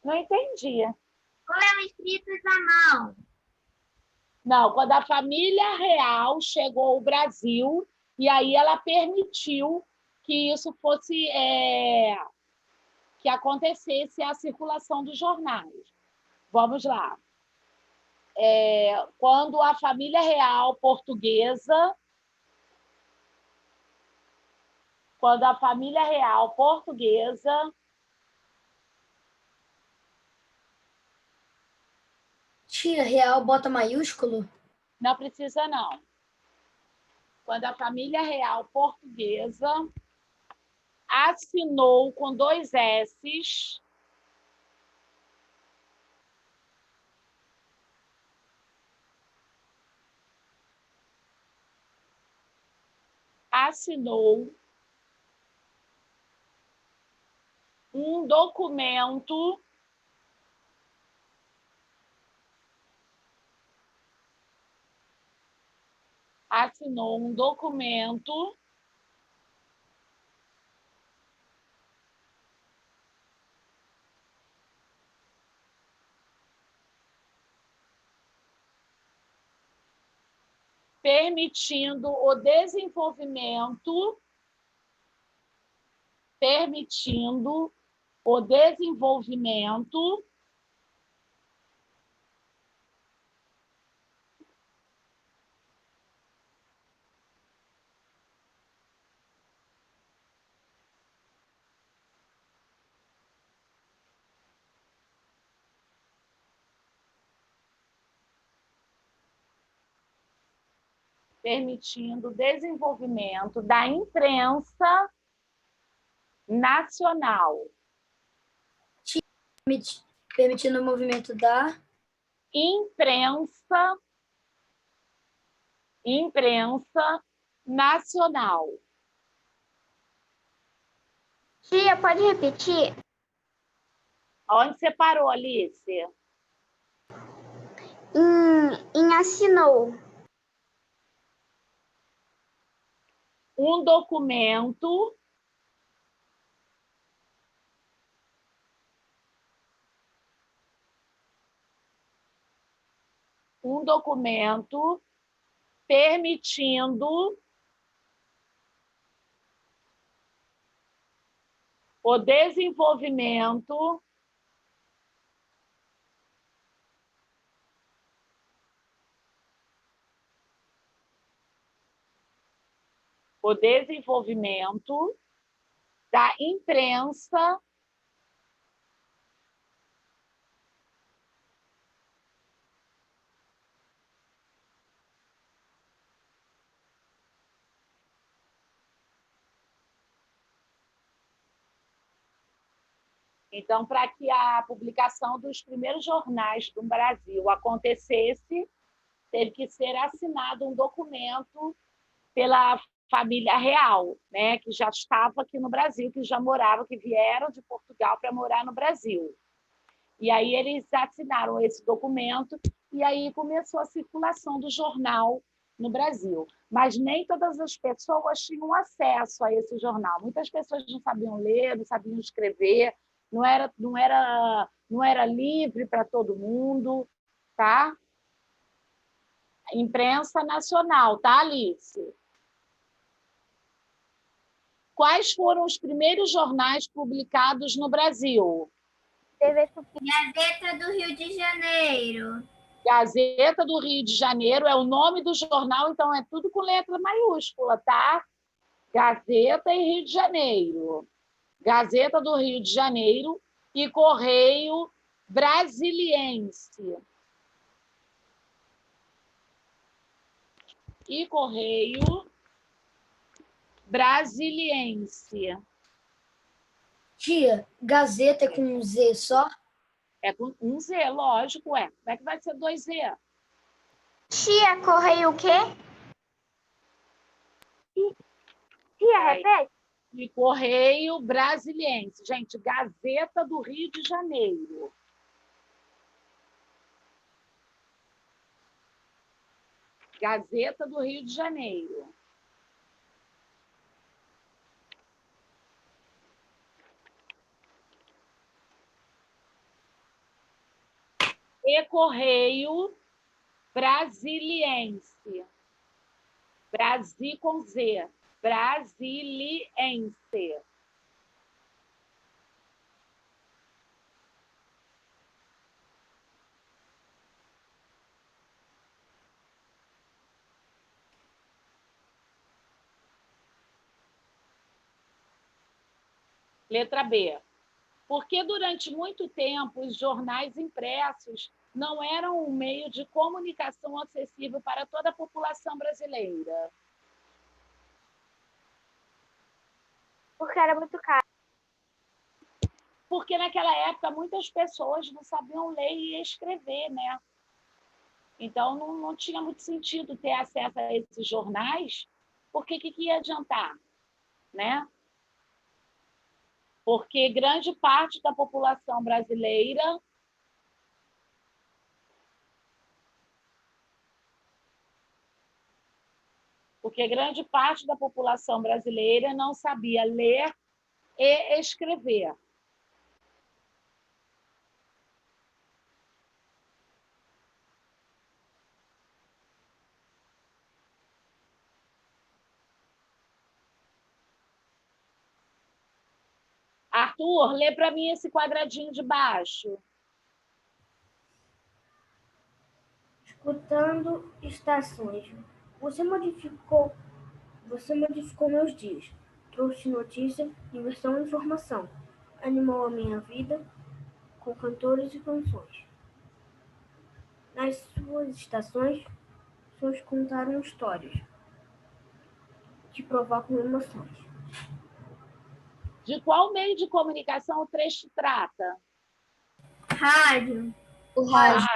Não entendi. Foram escritos à mão. Não, quando a família real chegou ao Brasil, e aí ela permitiu que isso fosse, que acontecesse a circulação dos jornais. Vamos lá. Quando a família real portuguesa, Tia, real bota maiúsculo? não precisa não. Quando a família real portuguesa assinou com 2 S's assinou um documento permitindo o desenvolvimento da imprensa nacional. Permitindo o movimento da imprensa nacional. Tia, pode repetir? Onde você parou, Alice? Em assinou. Um documento permitindo o desenvolvimento da imprensa Então, para que a publicação dos primeiros jornais do Brasil acontecesse, teve que ser assinado um documento pela família real, né, que já estava aqui no Brasil, que já morava, que vieram de Portugal para morar no Brasil. E aí eles assinaram esse documento e aí começou a circulação do jornal no Brasil. Mas nem todas as pessoas tinham acesso a esse jornal. Muitas pessoas não sabiam ler, não sabiam escrever, não era livre para todo mundo, tá? Imprensa nacional, tá, Alice? Quais foram os primeiros jornais publicados no Brasil? Gazeta do Rio de Janeiro. Gazeta do Rio de Janeiro é o nome do jornal, então é tudo com letra maiúscula, tá? Gazeta e Rio de Janeiro. Gazeta do Rio de Janeiro e Correio Brasiliense. E Correio Brasiliense. Tia, Gazeta é com um Z só? É com um Z, lógico, é. Como é que vai ser 2 Z? Tia, Correio o quê? Tia, repete. E Correio Brasiliense. Gente, Gazeta do Rio de Janeiro. Gazeta do Rio de Janeiro. E Correio Brasiliense. Brasil com Z. Brasiliense. Letra B. Porque durante muito tempo os jornais impressos não eram um meio de comunicação acessível para toda a população brasileira. Porque era muito caro. Porque naquela época muitas pessoas não sabiam ler e escrever, né? Então não tinha muito sentido ter acesso a esses jornais, porque que ia adiantar, né? Porque grande parte da população brasileira não sabia ler e escrever. Arthur, lê para mim esse quadradinho de baixo. Escutando estações. Você modificou meus dias. Trouxe notícia, diversão e informação. Animou a minha vida com cantores e canções. Nas suas estações, sons contaram histórias que provocam emoções. De qual meio de comunicação o trecho trata? Rádio. O rádio.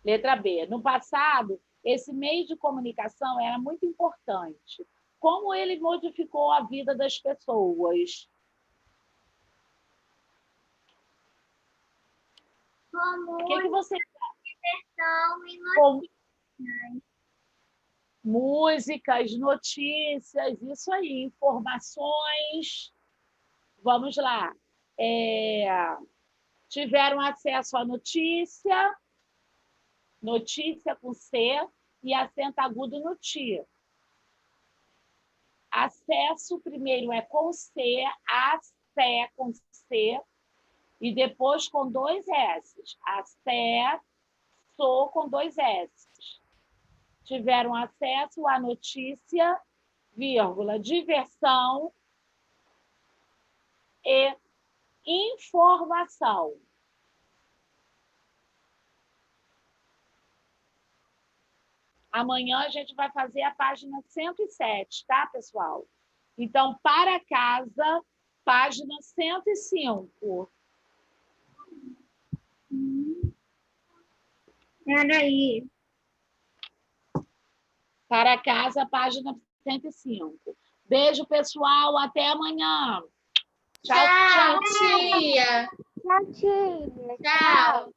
Letra B. No passado, esse meio de comunicação era muito importante. Como ele modificou a vida das pessoas? Como O que você... diversão e notícias. Músicas, notícias, isso aí, informações. Vamos lá. Tiveram acesso à notícia com C e acento agudo no T. Acesso primeiro é com C, acé com C, e depois com 2 S. Acesso com 2 S. Tiveram acesso à notícia, vírgula, diversão e informação. Amanhã a gente vai fazer a página 107, tá, pessoal? Então, para casa, página 105. Peraí. Para casa, página 105. Beijo, pessoal. Até amanhã. Tchau, Tchau, tia. Tchau, tia. Tchau.